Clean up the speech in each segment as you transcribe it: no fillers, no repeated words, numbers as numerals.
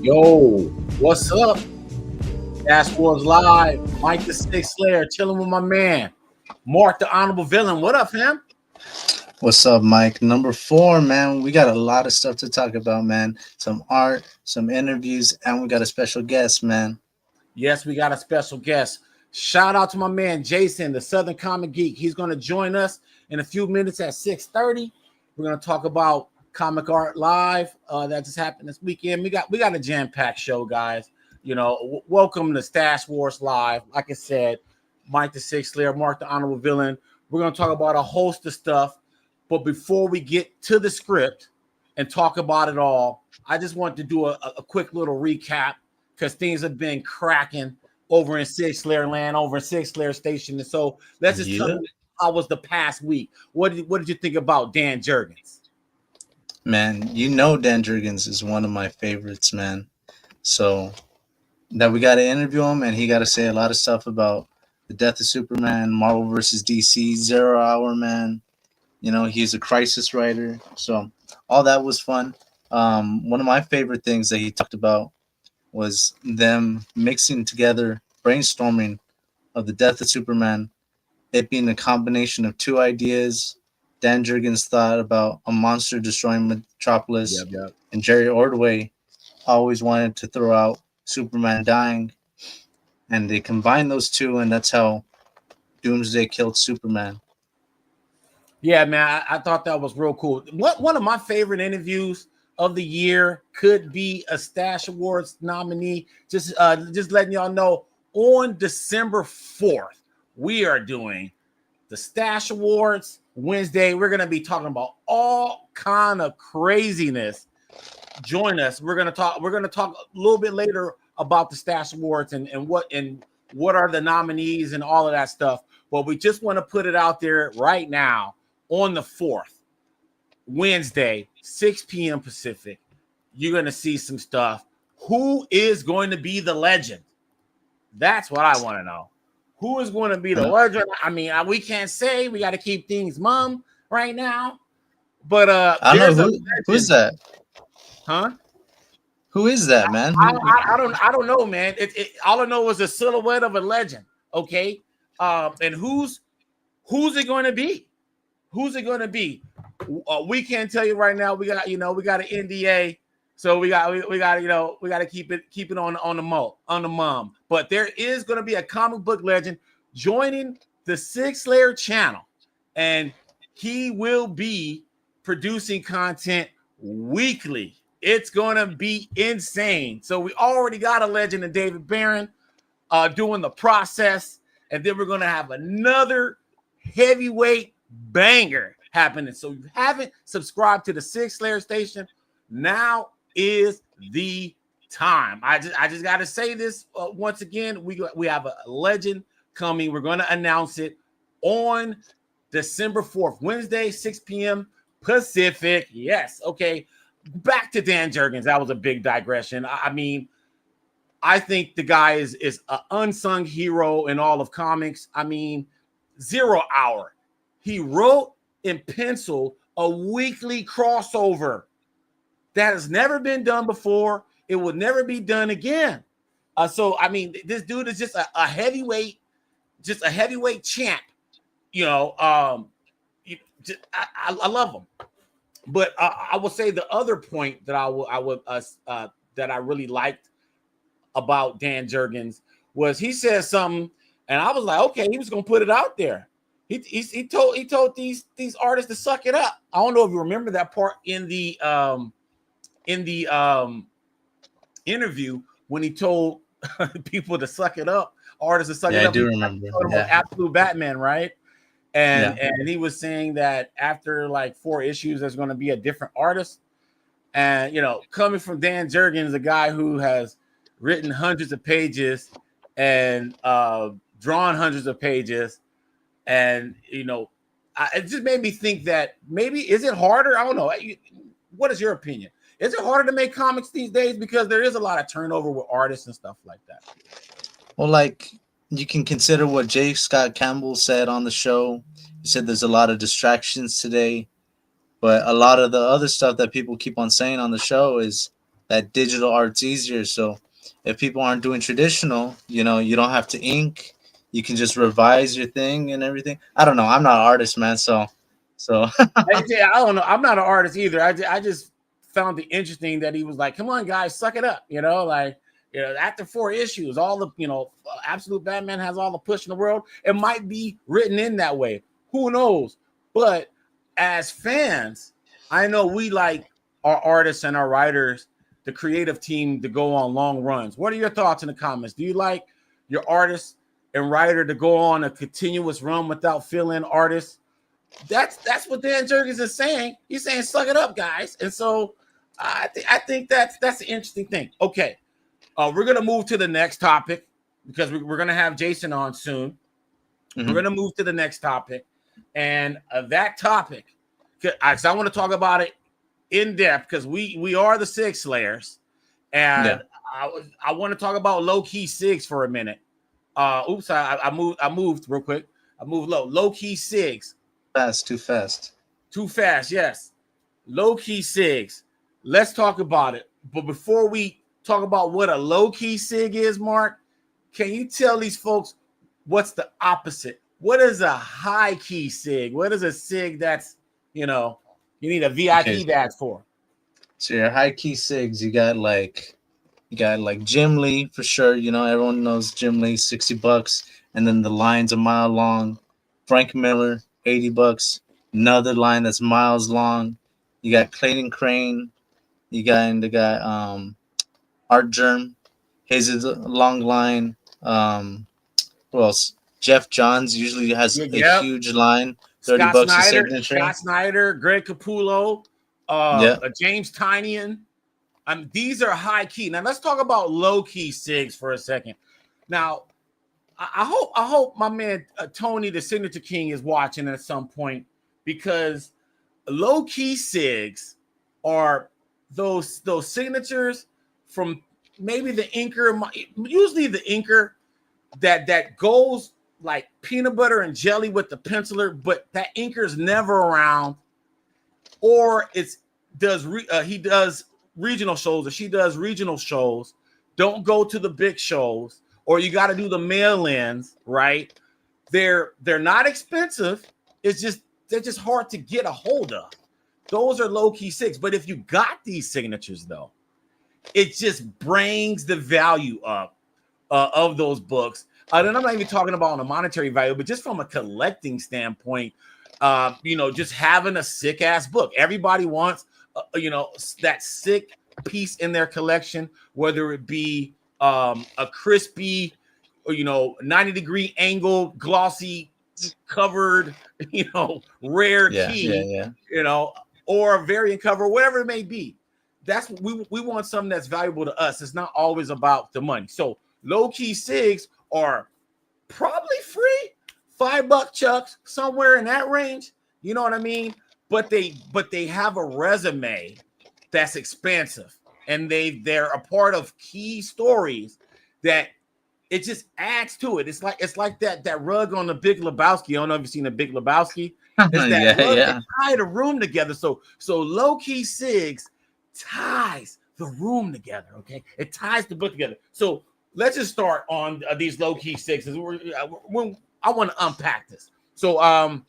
Yo, what's up? Dash Wars Live. Mike the Six Slayer, chilling with my man, Mark the Honorable Villain. What up, fam? What's up, Mike? Number four, man. We got a lot of stuff to talk about, man. Some art, some interviews, and we got a special guest, man. Yes, we got a special guest. Shout out to my man Jason, the Southern Comic Geek. He's going to join us in a few minutes at 6:30. We're going to talk about Comic Art Live that just happened this weekend. We got a jam-packed show, guys. Welcome to Stash Wars Live. Like I said, Mike the Six Slayer, Mark the Honorable Villain. We're going to talk about a host of stuff. But before we get to the script and talk about it all, I just want to do a quick little recap because things have been cracking over in Six Slayer Land, over in Six Slayer Station. And so let's just tell me how was the past week. What did you think about Dan Jurgens? Man, you know Dan Jurgens is one of my favorites, man. So that we got to interview him, and he got to say a lot of stuff about the death of Superman, Marvel versus DC, Zero Hour, man. You know, he's a crisis writer. So all that was fun. One of my favorite things that he talked about was them mixing together, brainstorming of the death of Superman, it being a combination of two ideas. Dan Jurgens thought about a monster destroying Metropolis, Yep. and Jerry Ordway always wanted to throw out Superman dying, and they combined those two, and that's how Doomsday killed Superman. Yeah, man, I thought that was real cool. One of my favorite interviews of the year could be a Stash Awards nominee. Just letting y'all know, on December 4th, we are doing the Stash Awards Wednesday. We're gonna be talking about all kind of craziness. Join us. We're gonna talk a little bit later about the Stash Awards and what are the nominees and all of that stuff. But we just want to put it out there right now. On the 4th, Wednesday, 6 p.m. Pacific, you're going to see some stuff. Who is going to be the legend? That's what I want to know. Who is going to be the legend? I mean, we can't say. We got to keep things mum right now. But I don't know who's that. Huh? Who is that, man? I don't know, man. All I know is a silhouette of a legend. Okay, and who's it going to be? Who's it going to be? We can't tell you right now. We got an NDA, so we got to keep it on the mum. But there is going to be a comic book legend joining the Six Slayer channel, and he will be producing content weekly. It's going to be insane. So we already got a legend in David Barron doing the process, and then we're going to have another heavyweight banger happening. So if you haven't subscribed to the Six Slayer Station, now is the time. I just got to say this once again. We have a legend coming. We're going to announce it on December 4th, Wednesday, 6 p.m. Pacific. Yes. Okay. Back to Dan Jurgens. That was a big digression. I mean, I think the guy is an unsung hero in all of comics. I mean, Zero Hour. He wrote and penciled a weekly crossover that has never been done before. It will never be done again. So I mean, this dude is just a heavyweight, champ. I love him. But I will say the other point that that I really liked about Dan Jurgens was he said something, and I was like, okay, he was gonna put it out there. He told these artists to suck it up. I don't know if you remember that part in the interview when he told people to suck it up, artists to suck it up. I do remember. Absolute Batman, right? And he was saying that after like 4 issues, there's going to be a different artist. And coming from Dan Jurgens, a guy who has written hundreds of pages and drawn hundreds of pages. And, it just made me think that maybe, is it harder? I don't know. What is your opinion? Is it harder to make comics these days? Because there is a lot of turnover with artists and stuff like that. Well, like, you can consider what J. Scott Campbell said on the show. He said there's a lot of distractions today. But a lot of the other stuff that people keep on saying on the show is that digital art's easier. So if people aren't doing traditional, you know, you don't have to ink. You can just revise your thing and everything. I don't know. I'm not an artist, man. So I don't know. I'm not an artist either. I just found it interesting that he was like, "Come on, guys, suck it up." You know, like, you know, after 4 issues, all the, you know, Absolute Batman has all the push in the world. It might be written in that way. Who knows? But as fans, I know we like our artists and our writers, the creative team, to go on long runs. What are your thoughts in the comments? Do you like your artist and writer to go on a continuous run without fill-in artists? That's what Dan Jurgens is saying. He's saying, "Suck it up, guys." And so I think that's an interesting thing. Okay, we're gonna move to the next topic because we're gonna have Jason on soon. We're gonna move to the next topic, and that topic, because I want to talk about it in depth, because we are the Six Slayers, and I want to talk about low key Sigs for a minute. Oops, I moved real quick. I moved low key Sigs. too fast. Too fast, yes. Low key SIGs. Let's talk about it. But before we talk about what a low key SIG is, Mark, can you tell these folks what's the opposite? What is a high key SIG? What is a SIG that's, you know, you need a VIP badge for? So your high key SIGs, you got like Jim Lee for sure. You know, everyone knows Jim Lee, $60, and then the line's a mile long. Frank Miller, $80. Another line that's miles long. You got Clayton Crane. You got Art Germ. His is a long line. Who else? Jeff Johns usually has a huge line. $30 a signature. Scott Snyder, Greg Capullo, James Tynion. These are high key. Now let's talk about low key SIGs for a second. Now, I hope my man Tony, the Signature King, is watching at some point, because low key SIGs are those signatures from maybe the inker, usually the inker that goes like peanut butter and jelly with the penciler, but that inker is never around, or he does regional shows, or she does regional shows. Don't go to the big shows, or you got to do the mail-ins, right? They're not expensive. They're just hard to get a hold of. Those are low-key SIGs. But if you got these signatures, though, it just brings the value up of those books. And I'm not even talking about on a monetary value, but just from a collecting standpoint, just having a sick-ass book. Everybody wants, that sick piece in their collection, whether it be a crispy, 90-degree angle, glossy, covered, rare key, or a variant cover, whatever it may be. That's we want something that's valuable to us. It's not always about the money. So low-key SIGs are probably free, $5 chucks, somewhere in that range. You know what I mean? But they have a resume that's expansive, and they're a part of key stories that it just adds to it. It's like that rug on the Big Lebowski. I don't know if you've seen the Big Lebowski. It's that rug that tied a room together. So low-key SIGs ties the room together. Okay, it ties the book together. So let's just start on these low-key SIGs. I want to unpack this. So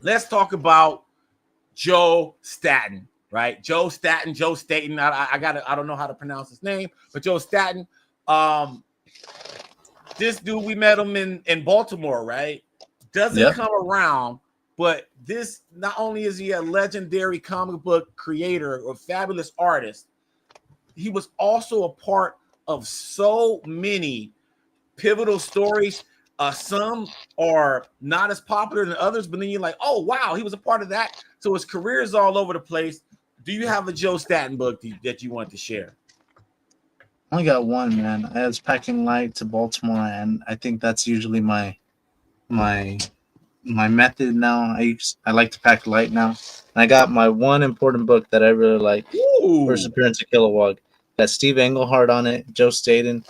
let's talk about Joe Staton, right? Joe Staton. I don't know how to pronounce his name, but Joe Staton. This dude, we met him in Baltimore, right? Doesn't come around, but this, not only is he a legendary comic book creator or fabulous artist, he was also a part of so many pivotal stories. Some are not as popular than others, but then you're like, oh, wow, he was a part of that. So his career is all over the place. Do you have a Joe Staton book that you want to share? I only got one, man. I was packing light to Baltimore, and I think that's usually my method now. I like to pack light now. And I got my one important book that I really like. Ooh. First appearance of Kilowog. Got Steve Englehart on it, Joe Staton.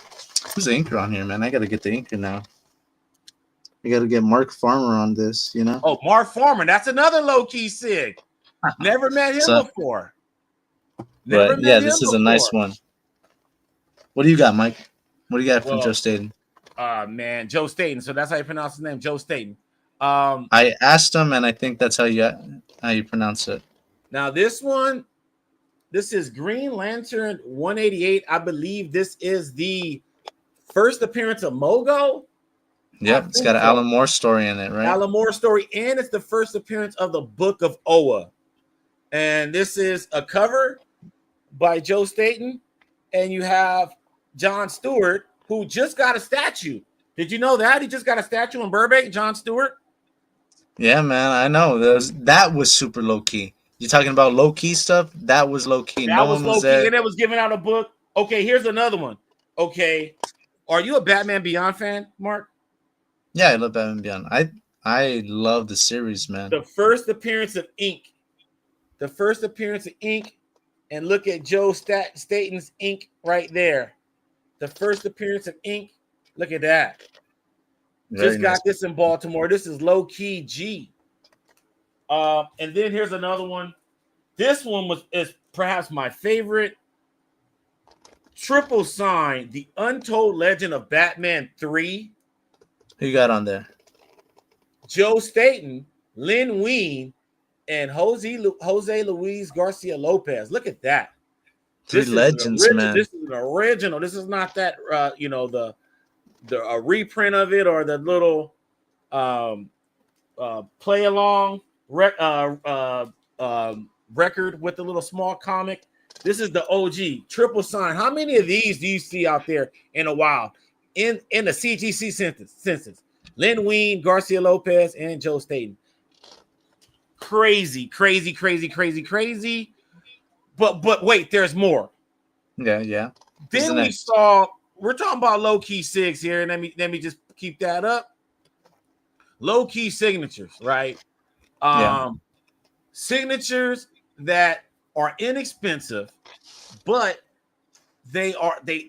Who's the inker on here, man? I got to get the inker now. I got to get Mark Farmer on this, Oh, Mark Farmer. That's another low-key SIG. Never met him before. Never But yeah, met him this is a nice before. one. What do you got, Mike? What do you got from Well, Joe Staten? Man, Joe Staten. So that's how you pronounce his name, Joe Staten. I asked him, and I think that's how you pronounce it. Now this one, this is Green Lantern 188. I believe this is the first appearance of Mogo. Yep, it's got an Alan Moore story in it, right? Alan Moore story, and it's the first appearance of the Book of Oa. And this is a cover by Joe Staten, and you have John Stewart, who just got a statue. Did you know that? He just got a statue in Burbank, John Stewart. Yeah, man, I know. That was super low key. You're talking about low key stuff? That was low key. That was low key, and it was giving out a book. Okay, here's another one. Okay, are you a Batman Beyond fan, Mark? Yeah, I love Batman Beyond. I love the series, man. The first appearance of Ink. The first appearance of Ink, and look at Joe Staten's ink right there. The first appearance of Ink. Look at that. Very Just got this in Baltimore. This is low key G. And then here's another one. This one is perhaps my favorite. Triple Sign: The Untold Legend of Batman 3. Who you got on there? Joe Staten, Lynn Wein, and Jose Luis Garcia Lopez. Look at that. Three legends, man. This is an original. This is not that the reprint of it or the little play along record with the little small comic. This is the OG Triple Sign. How many of these do you see out there in a while in the CGC census? Lynn Wein, Garcia Lopez, and Joe Staten. Crazy. But wait, there's more. Yeah. Then we're talking about low key SIGs here, and let me just keep that up. Low key signatures, right? Signatures that are inexpensive, but they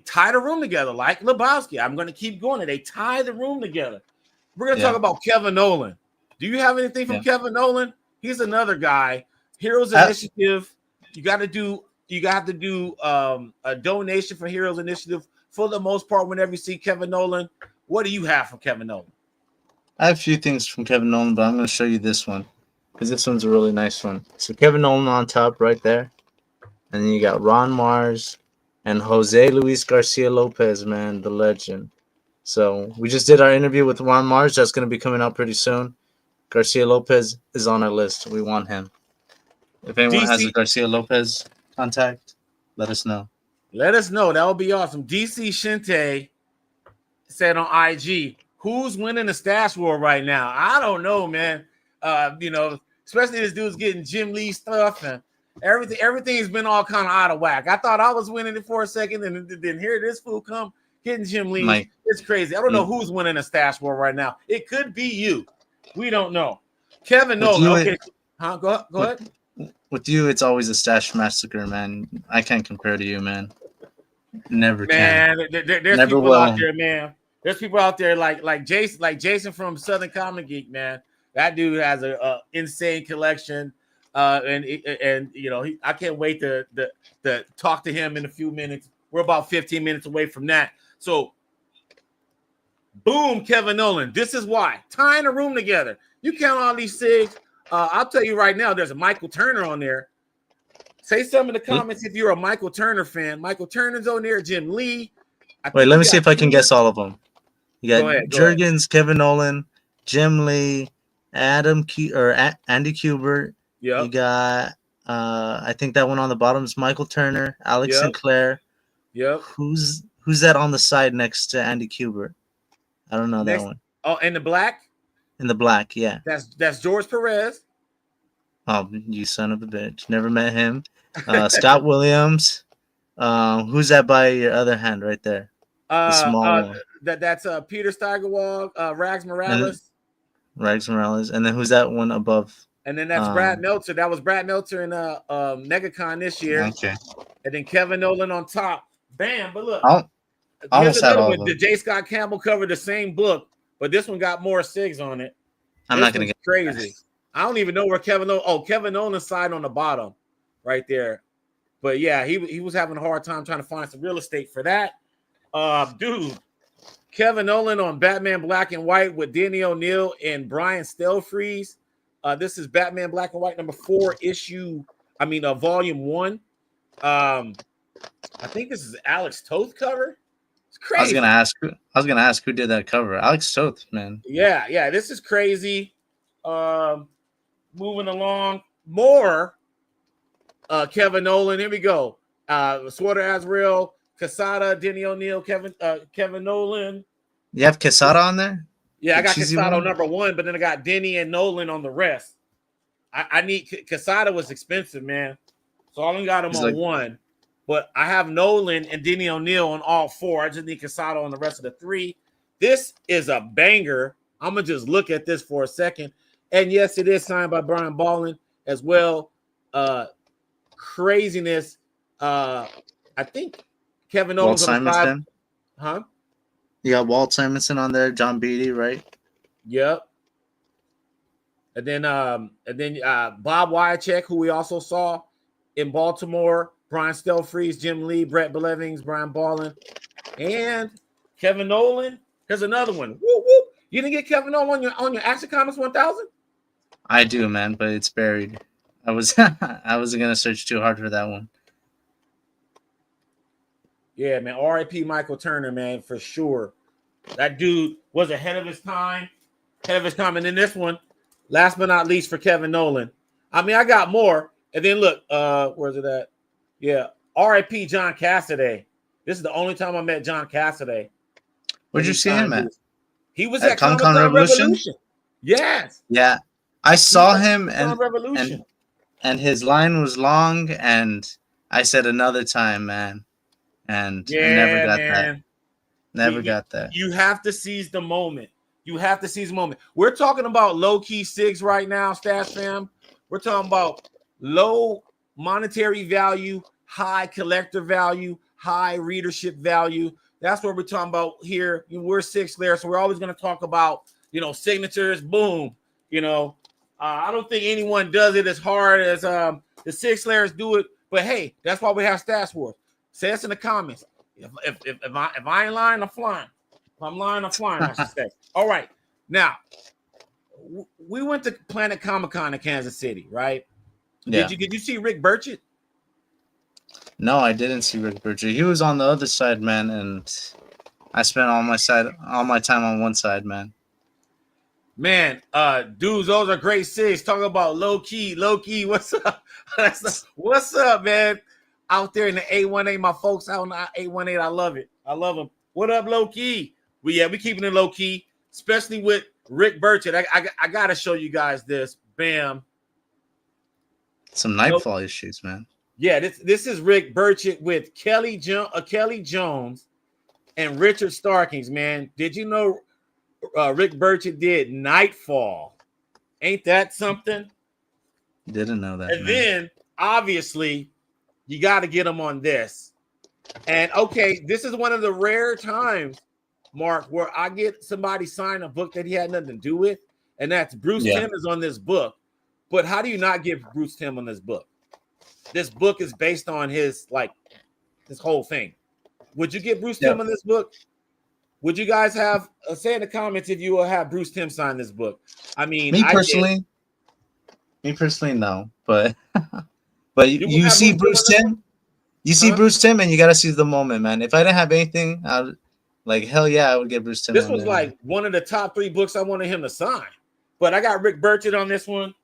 tie the room together like Lebowski. I'm going to keep going. They tie the room together. We're going to talk about Kevin Nolan. Do you have anything from Kevin Nolan? He's another guy. Heroes Initiative. You have to do a donation for Heroes Initiative for the most part. Whenever you see Kevin Nolan, what do you have from Kevin Nolan? I have a few things from Kevin Nolan, but I'm going to show you this one because this one's a really nice one. So Kevin Nolan on top right there, and then you got Ron Mars and Jose Luis Garcia Lopez, man, the legend. So we just did our interview with Ron Mars. That's going to be coming out pretty soon. Garcia Lopez is on our list. We want him. If anyone has a Garcia Lopez contact, let us know. Let us know. That would be awesome. DC Shinte said on IG, who's winning the stash war right now? I don't know, man. Especially this dude's getting Jim Lee stuff and everything's been all kind of out of whack. I thought I was winning it for a second, and then here this fool come getting Jim Lee. It's crazy. I don't know who's winning the stash war right now. It could be you. We don't know. Kevin Nolan. Okay. Go ahead. With you, it's always a stash massacre, man. I can't compare to you, man. Never can. Man, there's Never people will. out there, man. There's people out there like Jason from Southern Comic Geek, man. That dude has a insane collection, and I can't wait to talk to him in a few minutes. We're about 15 minutes away from that. So, boom, Kevin Nolan. This is why tying a room together. You count all these SIGs. I'll tell you right now, there's a Michael Turner on there. Say something in the comments if you're a Michael Turner fan. Michael Turner's on there. Jim Lee. Wait, let me see if I can guess all of them. You got Jurgens, Kevin Nolan, Jim Lee, Andy Kubert. Yeah. You got I think that one on the bottom is Michael Turner, Alex Sinclair. Yep. Who's that on the side next to Andy Kubert? I don't know that one. Oh, in the black? In the black, yeah. That's George Perez. Oh, you son of a bitch. Never met him. Scott Williams. Who's that by your other hand right there? The small one. That's Peter Steigerwald, Rags Morales. Rags Morales. And then who's that one above? And then that's Brad Meltzer. That was Brad Meltzer in NegaCon this year. Okay. And then Kevin Nolan on top. Bam. But look. Almost had all of them. The J. Scott Campbell covered the same book, but this one got more SIGs on it. I'm not going to get crazy. I don't even know where Kevin Nolan. Oh, Kevin Nolan's side on the bottom, right there. But yeah, he was having a hard time trying to find some real estate for that. Dude, Kevin Nolan on Batman Black and White with Danny O'Neil and Brian Stelfreeze. This is Batman Black and White number 4 volume 1. I think this is Alex Toth cover. It's crazy. I was gonna ask who did that cover. Alex Toth, man. Yeah, this is crazy. Moving along, more Kevin Nolan. Here we go. Sweater Azrael, Quesada, Denny O'Neil, Kevin Nolan. You have Quesada on there? Yeah, I got Quesada on number 1, but then I got Denny and Nolan on the rest. I need Quesada was expensive, man. So I only got him on 1. But I have Nolan and Denny O'Neil on all 4. I just need Quesada on the rest of the 3. This is a banger. I'm going to just look at this for a second. And yes, it is signed by Brian Ballin as well. Craziness. I think Kevin Nolan's on the 5. Huh? You got Walt Simonson on there, John Beatty, right? Yep. And then Bob Wyachek, who we also saw in Baltimore, Brian Stelfreeze, Jim Lee, Brett Blevins, Brian Ballin, and Kevin Nolan. Here's another one. Woo, woo. You didn't get Kevin Nolan on your Action Comics 1000? I do, man, but it's buried. I wasn't gonna search too hard for that one. Yeah, man. R.I.P. Michael Turner, man, for sure. That dude was ahead of his time. And then this one, last but not least, for Kevin Nolan. I mean, I got more. And then look, where's it at? Yeah, R.I.P. John Cassaday. This is the only time I met John Cassaday. Where'd you see him at? He was at Comic-Con Revolution. Yes. Yeah, I saw him and his line was long, and I said another time, man. And I never got that. Never got that. You have to seize the moment. We're talking about low-key SIGs right now, Stash Fam. We're talking about low monetary value, high collector value, high readership value. That's what we're talking about here. We're 6 layers, so we're always going to talk about, signatures. Boom. I don't think anyone does it as hard as the 6 layers do it. But hey, that's why we have Stash Wars. Say us in the comments. If I ain't lying, I'm flying. If I'm lying, I'm flying, I should say. All right. Now, we went to Planet Comic-Con in Kansas City, right? Yeah. Did you see Rick Burchett? No, I didn't see Rick Burchett. He was on the other side, man, and I spent all my time on one side, man. Man, dudes, those are great SIGs. Talking about low key. What's up? What's up, man? Out there in the A18, my folks out in the A18, I love it. I love them. What up, low key? We keeping it low key, especially with Rick Burchett. I gotta show you guys this. Bam. Some Nightfall issues, man. Yeah, this is Rick Burchett with Kelly Jones and Richard Starkings, man. Did you know Rick Burchett did Nightfall? Ain't that something? Didn't know that. And then, obviously, you got to get him on this. And, okay, this is one of the rare times, Mark, where I get somebody sign a book that he had nothing to do with, and that's Bruce Timm is on this book. But how do you not get Bruce Timm on this book? This book is based on his whole thing. Would you get Bruce Timm on this book? Would you guys have say in the comments if you will have Bruce Timm sign this book? I mean, me personally, no. But you see Bruce Timm, Bruce Timm, and you gotta see the moment, man. If I didn't have anything, hell yeah, I would get Bruce Timm. This was like one of the top 3 books I wanted him to sign. But I got Rick Burchett on this one.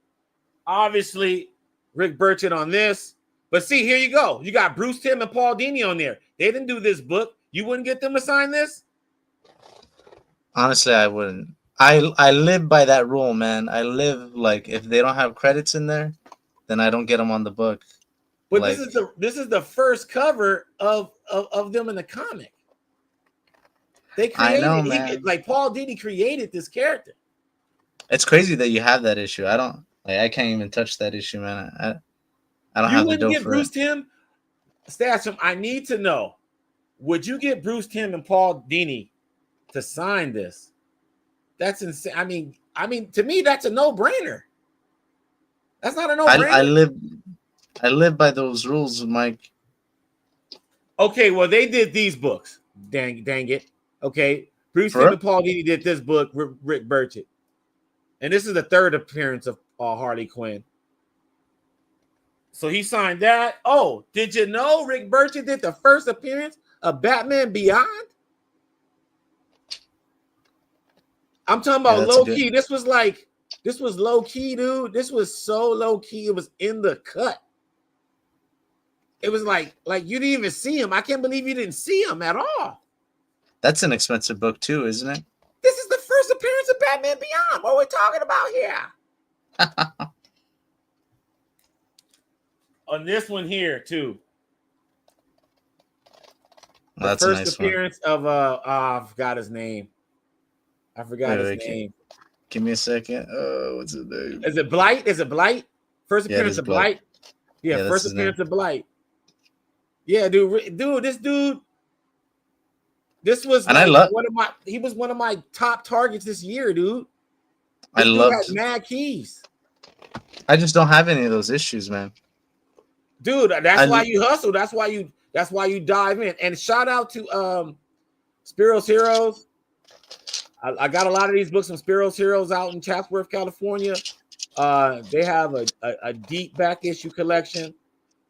Obviously, Rick Burchett on this. But see, here you go. You got Bruce Timm and Paul Dini on there. They didn't do this book. You wouldn't get them to sign this? Honestly, I wouldn't. I live by that rule, man. I live if they don't have credits in there, then I don't get them on the book. But this is the first cover of them in the comic. They created, I know, man. Paul Dini created this character. It's crazy that you have that issue. I can't even touch that issue, man. I don't have the dough for it. You wouldn't get Bruce Timm? Stasham, I need to know. Would you get Bruce Timm and Paul Dini to sign this? That's insane. I mean, to me, that's a no-brainer. That's not a no-brainer. I live by those rules, Mike. Okay, well, they did these books. Dang it. Okay. Bruce For Stephen Paul Dini did this book, Rick Burchett. And this is the third appearance of Harley Quinn. So he signed that. Oh, did you know Rick Burchett did the first appearance of Batman Beyond? I'm talking about low key. This was low key, dude. This was so low key. It was in the cut. It was like you didn't even see him. I can't believe you didn't see him at all. That's an expensive book too, isn't it? This is the first appearance of Batman Beyond. What are we talking about here? On this one here too. Well, that's first a nice appearance one. of I forgot his name. His name. Give me a second. What's his name? Is it Blight? First appearance of Blight. Yeah, first appearance of Blight. Yeah, dude, this dude. This was he was one of my top targets this year, dude. I love Mad Keys. I just don't have any of those issues, man. Dude, that's why you hustle. That's why you dive in. And shout out to Spiro's Heroes. I got a lot of these books from Spiro's Heroes out in Chatsworth, California. They have a deep back issue collection.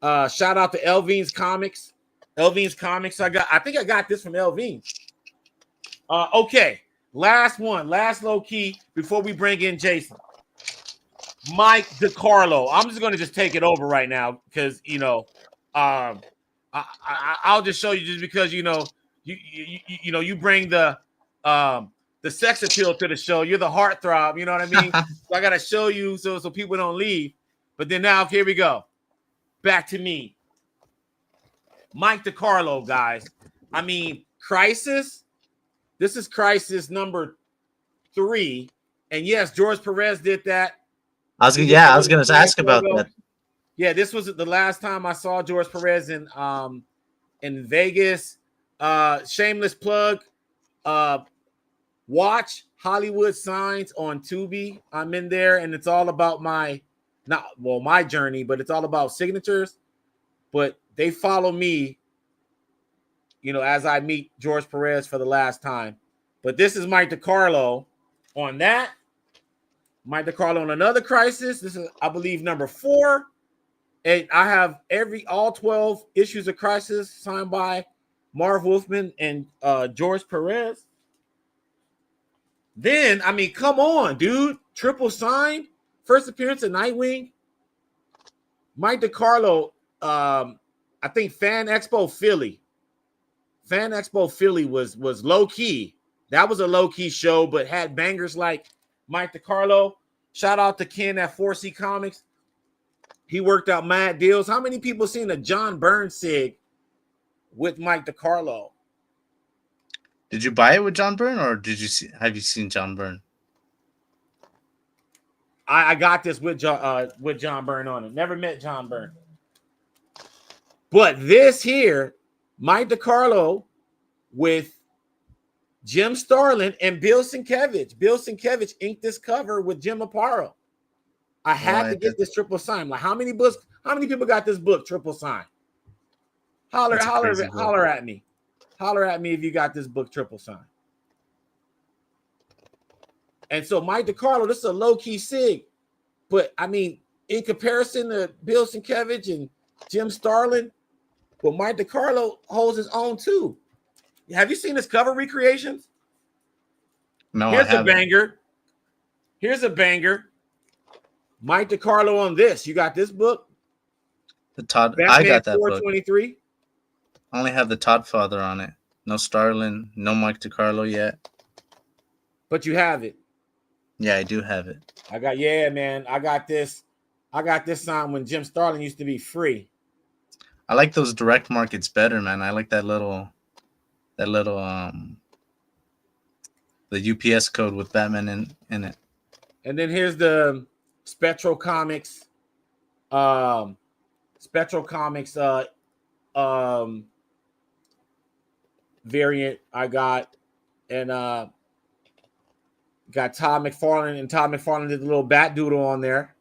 Shout out to Elvine's Comics. Elvine's Comics. I think I got this from Elvine. Okay. Last low key before we bring in Jason. Mike DeCarlo. I'm just gonna take it over right now because I'll just show you just because you bring the sex appeal to the show. You're the heartthrob, you know what I mean? So I gotta show you so people don't leave. But then now here we go. Back to me. Mike DeCarlo, guys. I mean, Crisis. This is Crisis number 3. And yes, George Perez did that. I was gonna ask about that. Yeah, this was the last time I saw George Perez in Vegas. Shameless plug. Watch Hollywood Signs on Tubi. I'm in there, and it's all about my journey, but it's all about signatures. But they follow me, as I meet George Perez for the last time. But this is Mike DeCarlo on that. Mike DeCarlo on another Crisis. This is, I believe, number 4. And I have all 12 issues of Crisis signed by Marv Wolfman and George Perez. Then, I mean, come on, dude. Triple signed. First appearance of Nightwing. Mike DeCarlo, I think Fan Expo Philly. Fan Expo Philly was low key. That was a low key show, but had bangers like Mike DeCarlo. Shout out to Ken at 4C Comics. He worked out mad deals. How many people seen a John Byrne sig with Mike DeCarlo? Did you buy it with John Byrne, or have you seen John Byrne? I got this with John Byrne on it. Never met John Byrne. But this here, Mike DeCarlo with Jim Starlin and Bill Sienkiewicz. Bill Sienkiewicz inked this cover with Jim Aparo. I had to get this triple sign. Like, how many people got this book triple sign? Holler at me. Holler at me if you got this book triple sign. And so Mike DeCarlo, this is a low-key sig. But, I mean, in comparison to Bill Sienkiewicz and Jim Starlin, but Mike DeCarlo holds his own, too. Have you seen his cover recreations? No, Here's a banger. Here's a banger. Mike DeCarlo on this. You got this book? Batman I got that 423. book. I only have the Todd Father on it. No Starlin, no Mike DeCarlo yet. But you have it. Yeah, I do have it. I got this. I got this signed when Jim Starlin used to be free. I like those direct markets better, man. I like that little the UPS code with Batman in it. And then here's the Spectro Comics variant I got, and got Todd McFarlane, and Todd McFarlane did the little bat doodle on there.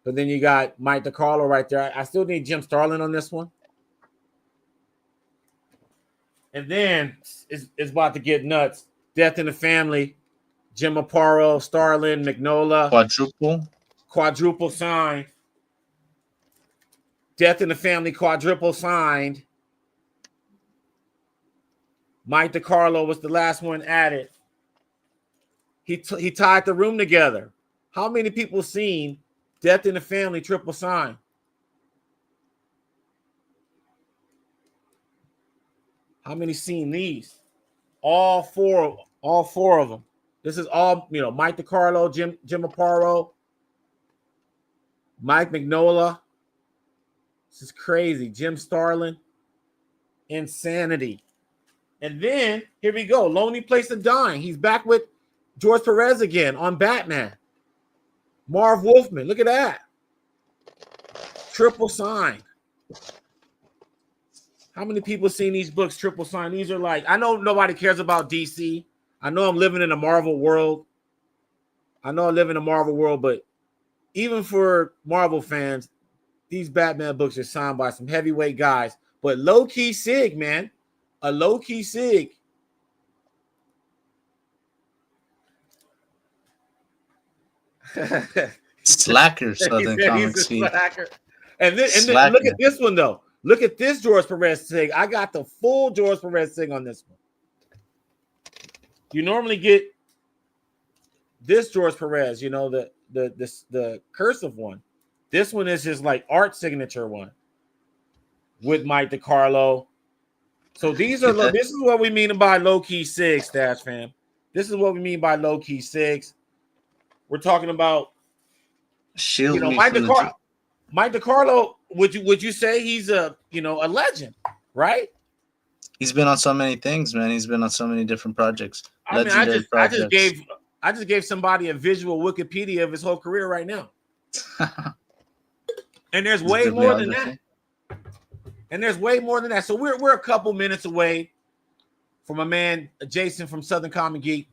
But then you got Mike DiCarlo right there. I still need Jim Starlin on this one. And then it's about to get nuts. Death in the Family, Jim Aparo, Starlin, Mignola. Quadruple signed. Death in the Family, quadruple signed. Mike DiCarlo was the last one added. He tied the room together. How many people seen Death in the Family triple sign? How many seen these? All four of them. This is all, Mike DiCarlo, Jim Aparo, Mike Mignola. This is crazy. Jim Starlin. Insanity. And then, here we go. Lonely Place of Dying. He's back with George Perez again on Batman. Marv Wolfman. Look at that. Triple signed. How many people seen these books triple signed? These are like, I know nobody cares about DC. I know I'm living in a Marvel world. But even for Marvel fans, these Batman books are signed by some heavyweight guys. But low-key Sig, man. A low-key Sig. Slacker, Southern Comics. Slacker. And then look at this one, though. Look at this George Perez Sig. I got the full George Perez Sig on this one. You normally get this George Perez, the cursive one. This one is just like art signature one with Mike DiCarlo. So this is what we mean by low-key Sig, Stash fam. This is what we mean by low-key Sigs. We're talking about Mike DiCarlo. Would you say he's a legend, right? He's been on so many things, man. He's been on so many different projects. I just gave somebody a visual Wikipedia of his whole career right now. And there's way more than that. So we're a couple minutes away from a man, Jason from Southern Comic Geek,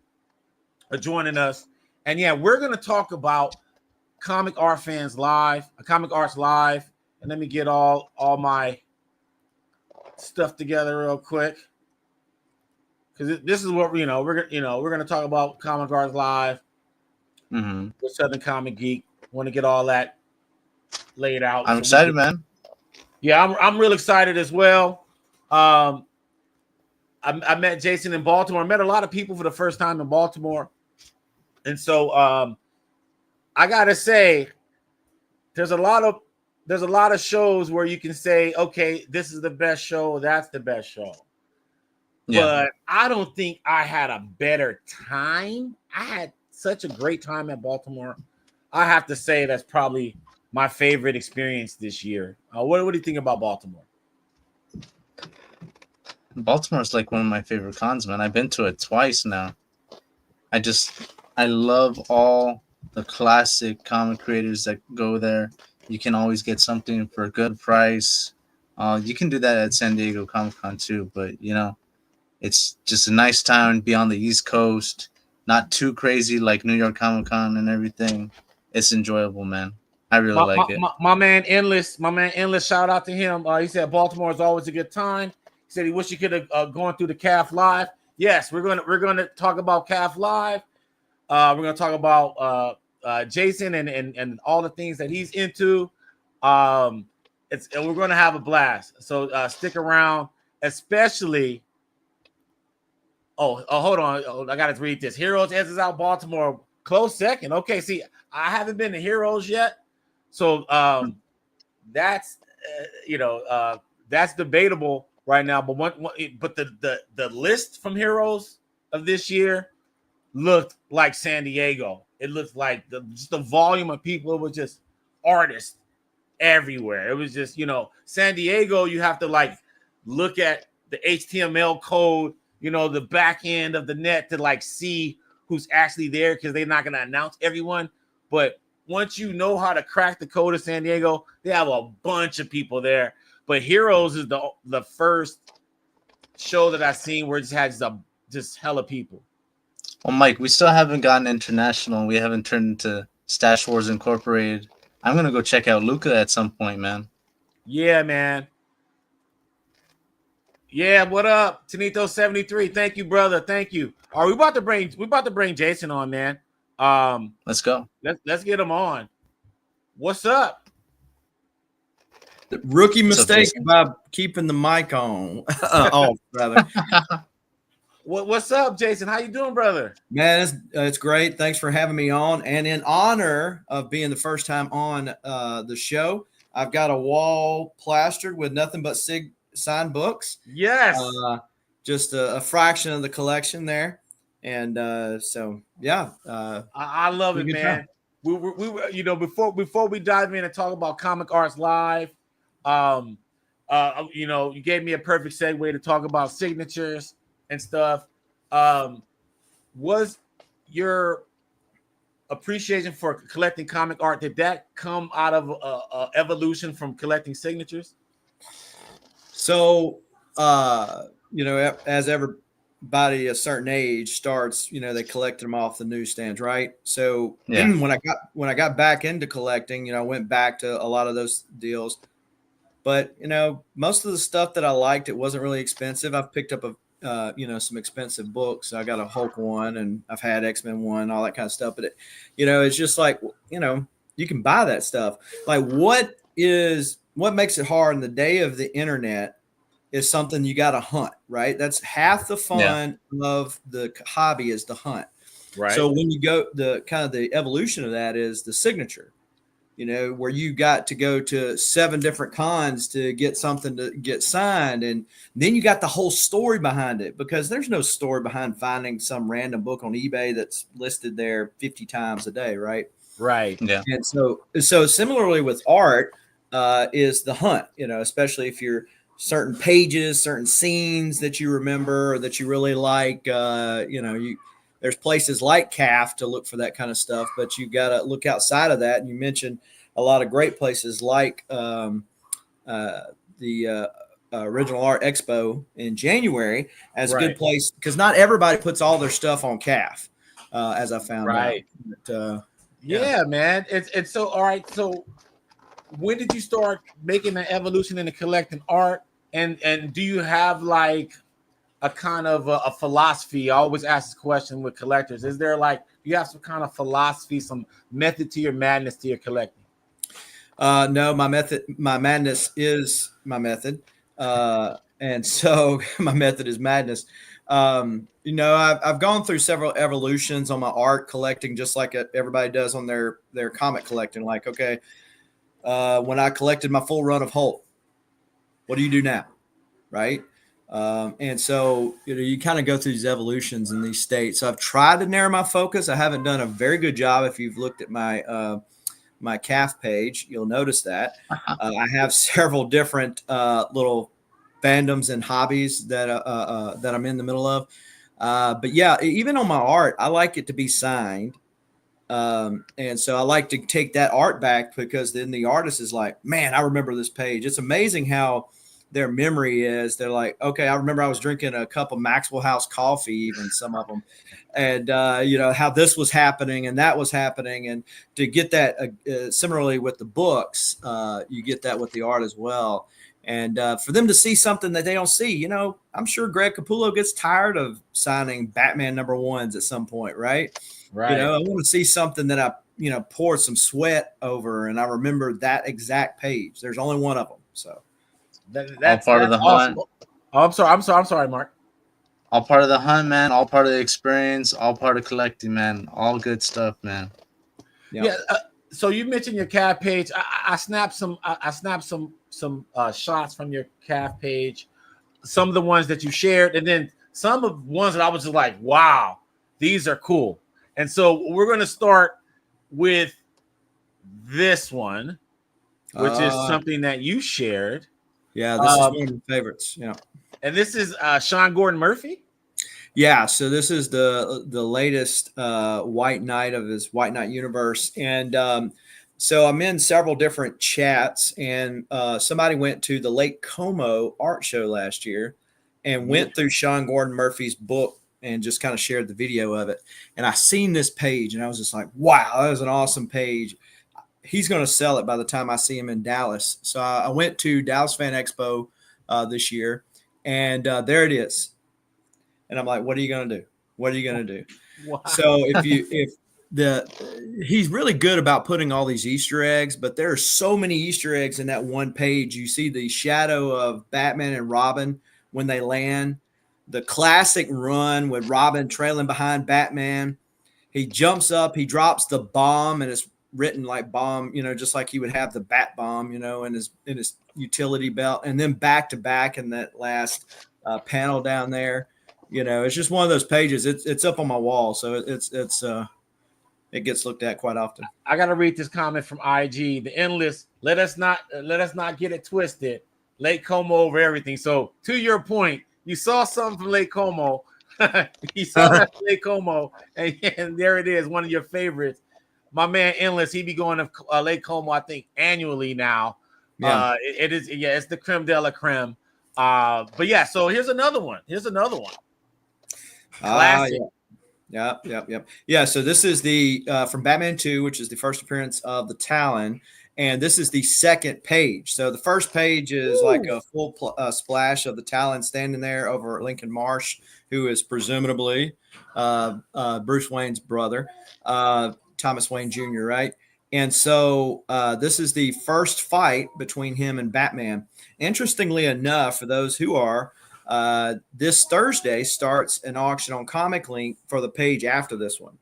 joining us. And yeah, we're gonna talk about Comic Arts Live. And let me get all my stuff together real quick, because this is what we're gonna talk about Comic Arts Live with Southern Comic Geek. Want to get all that laid out. I'm excited, man. Yeah, I'm real excited as well. I met Jason in Baltimore. I met a lot of people for the first time in Baltimore, and so I gotta say, there's a lot of shows where you can say, okay, this is the best show, that's the best show. Yeah. But I don't think I had a better time. I had such a great time at Baltimore. I have to say that's probably my favorite experience this year. What do you think about Baltimore? Baltimore is like one of my favorite cons, man. I've been to it twice now. I love all the classic comic creators that go there. You can always get something for a good price. You can do that at San Diego Comic-Con too, but it's just a nice town, be on the East Coast, not too crazy like New York Comic-Con and everything. It's enjoyable, man. I really like it. My man Endless, shout out to him. He said Baltimore is always a good time. He said he wish he could have gone through the CAF Live. Yes, we're gonna talk about CAF Live. We're gonna talk about Jason and all the things that he's into. And we're gonna have a blast. So stick around, especially. Oh, hold on. I gotta read this. Heroes edges out Baltimore. Close second. Okay, see, I haven't been to Heroes yet, so that's that's debatable right now. But the list from Heroes of this year looked like San Diego. It looked like just the volume of people. It was just artists everywhere. It was just San Diego. You have to look at the HTML code, the back end of the net to see who's actually there, because they're not going to announce everyone. But once you know how to crack the code of San Diego, they have a bunch of people there. But Heroes is the first show that I've seen where it just has just hella people. Well, Mike, we still haven't gotten international. We haven't turned into Stash Wars Incorporated. I'm gonna go check out Luca at some point, man. Yeah, man. Yeah, what up, Tanito73? Thank you, brother. Thank you. Are we about to bring Jason on, man? Let's go. Let's get him on. What's up? The rookie What's up, mistake Jason? by keeping the mic on off, rather. What's up, Jason? How you doing, brother? Man, it's great. Thanks for having me on. And in honor of being the first time on the show, I've got a wall plastered with nothing but Sig signed books. Yes. Just a fraction of the collection there. And so, yeah. I love it, man. We you know, before we dive in and talk about Comic Arts Live, you know, you gave me a perfect segue to talk about signatures and stuff. Was your appreciation for collecting comic art, did that come out of evolution from collecting signatures? So, you know, as everybody a certain age starts, you know, they collected them off the newsstands, right? So Yeah. when I got back into collecting, you know, I went back to a lot of those deals. But, you know, most of the stuff that I liked, it wasn't really expensive. I've picked up you know, some expensive books. I got a Hulk one, and I've had X-Men one, all that kind of stuff. But you know, it's just like, you know, you can buy that stuff. Like, what makes it hard in the day of the internet is something you got to hunt, right? That's half the fun of the hobby is the hunt. Right. So when you go, the kind of the evolution of that is the signature. You know, where you got to go to 7 different cons to get something to get signed. And then you got the whole story behind it, because there's no story behind finding some random book on eBay that's listed there 50 times a day. Right. Right. Yeah. And so similarly with art is the hunt, you know, especially if you're certain pages, certain scenes that you remember or that you really like, you know, there's places like CAF to look for that kind of stuff, but you got to look outside of that. And you mentioned a lot of great places like the Original Art Expo in January as a good place, because not everybody puts all their stuff on CAF, as I found out. But, yeah, man. It's so all right. So when did you start making the evolution into collecting art? And do you have like a kind of a philosophy? I always ask this question with collectors. Is there like, do you have some kind of philosophy, some method to your madness to your collecting? No, my madness is my method. And so my method is madness. You know, I've gone through several evolutions on my art collecting, just like everybody does on their comic collecting. Like, okay, when I collected my full run of Hulk, what do you do now? Right. And so, you know, you kind of go through these evolutions in these states. So I've tried to narrow my focus. I haven't done a very good job. If you've looked at my my CAF page, you'll notice that I have several different little fandoms and hobbies that I'm in the middle of. But yeah, even on my art, I like it to be signed. And so I like to take that art back, because then the artist is like, man, I remember this page. It's amazing how their memory is. They're like, okay, I remember I was drinking a cup of Maxwell House coffee, even some of them, and you know, how this was happening and that was happening. And to get that similarly with the books, you get that with the art as well. And for them to see something that they don't see, you know, I'm sure Greg Capullo gets tired of signing Batman #1s at some point, right? Right. You know, I want to see something that I, you know, poured some sweat over, and I remember that exact page. There's only one of them, so. That's part of the awesome. hunt. Oh, I'm sorry, Mark. All part of the hunt, man. All part of the experience. All part of collecting, man. All good stuff, man. Yeah. So you mentioned your CAF page. I snapped some. I snapped some shots from your CAF page. Some of the ones that you shared, and then some of the ones that I was just like, wow, these are cool. And so we're going to start with this one, which is something that you shared. Yeah, this is one of my favorites. Yeah. And this is Sean Gordon Murphy. Yeah, so this is the latest White Knight of his White Knight universe. And so I'm in several different chats, and somebody went to the Lake Como art show last year and went through Sean Gordon Murphy's book and just kind of shared the video of it. And I seen this page, and I was just like, wow, that was an awesome page. he's going to sell it by the time I see him in Dallas. So I went to Dallas Fan Expo this year, and there it is. And I'm like, what are you going to do? What are you going to do? Wow. So he's really good about putting all these Easter eggs, but there are so many Easter eggs in that one page. You see the shadow of Batman and Robin when they land, the classic run with Robin trailing behind Batman. He jumps up, he drops the bomb, and it's written like bomb, just like he would have the bat bomb, in his utility belt, and then back to back in that last panel down there. It's just one of those pages. It's up on my wall, so it gets looked at quite often. I gotta read this comment from IG. The Endless. Let us not get it twisted. Lake Como over everything. So to your point, you saw something from Lake Como. You saw that from Lake Como, and there it is, one of your favorites. My man Endless. He be going to Lake Como, I think, annually now. Yeah. It is. Yeah, it's the creme de la creme. But yeah. So here's another one. Classic. Yeah. So this is the from Batman 2, which is the first appearance of the Talon, and this is the second page. So the first page is like a full splash of the Talon standing there over Lincoln Marsh, who is presumably Bruce Wayne's brother, Thomas Wayne Jr., right? And so this is the first fight between him and Batman. Interestingly enough, for those who are, this Thursday starts an auction on Comic Link for the page after this one.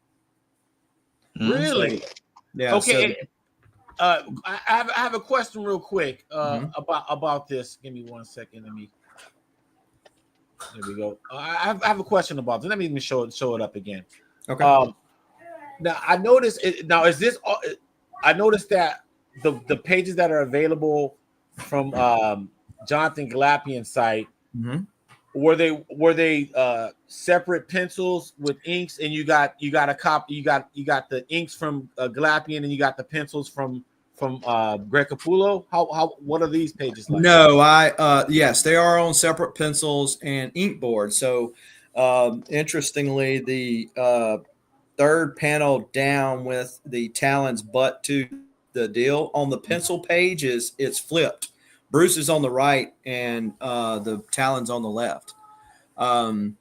Really? So, yeah. Okay. I have a question real quick about this. Give me 1 second. There we go. I have a question about this. Let me even show it up again. Okay. Now I noticed it. Now is this? I noticed that the pages that are available from Jonathan Galapian's site. Mm-hmm. Were they separate pencils with inks, and you got a copy? You got the inks from Galapian, and you got the pencils from Greg Capullo. How what are these pages like? No, yes, they are on separate pencils and ink boards. So interestingly, the third panel down with the Talon's butt to the deal on the pencil page it's flipped. Bruce is on the right and the Talon's on the left. And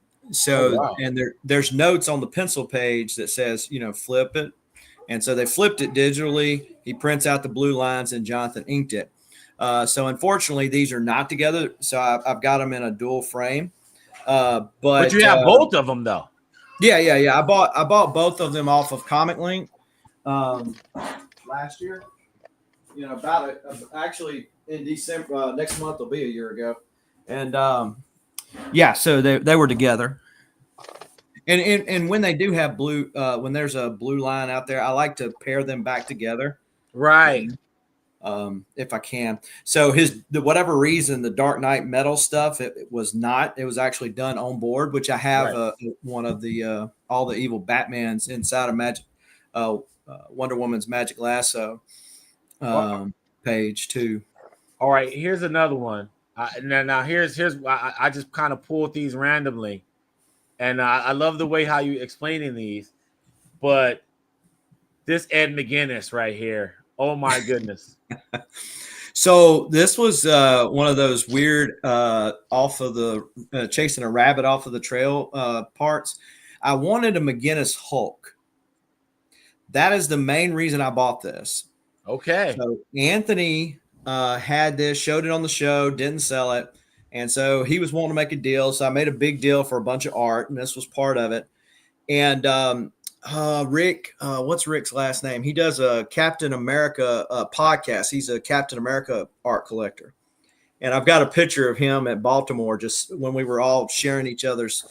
there's notes on the pencil page that says, flip it. And so they flipped it digitally. He prints out the blue lines and Jonathan inked it. So unfortunately, these are not together. So I've got them in a dual frame. But you have both of them though. Yeah. I bought both of them off of Comic Link last year. Actually in December, next month will be a year ago. And so they were together. And when they do have blue, when there's a blue line out there, I like to pair them back together. Right. If I can. So whatever reason, the Dark Knight metal stuff, it was actually done on board, which I have one of the all the evil Batmans inside of Wonder Woman's Magic Lasso page too. All right, here's another one. Now here's I just kind of pulled these randomly, and I love the way how you explaining these, but this Ed McGuinness right here. Oh my goodness. So this was one of those weird off of the chasing a rabbit off of the trail parts. I wanted a McGuinness Hulk. That is the main reason I bought this. Okay. So Anthony had this, showed it on the show, didn't sell it. And so he was wanting to make a deal. So I made a big deal for a bunch of art, and this was part of it. And Rick, what's Rick's last name? He does a Captain America podcast. He's a Captain America art collector. And I've got a picture of him at Baltimore just when we were all sharing each other's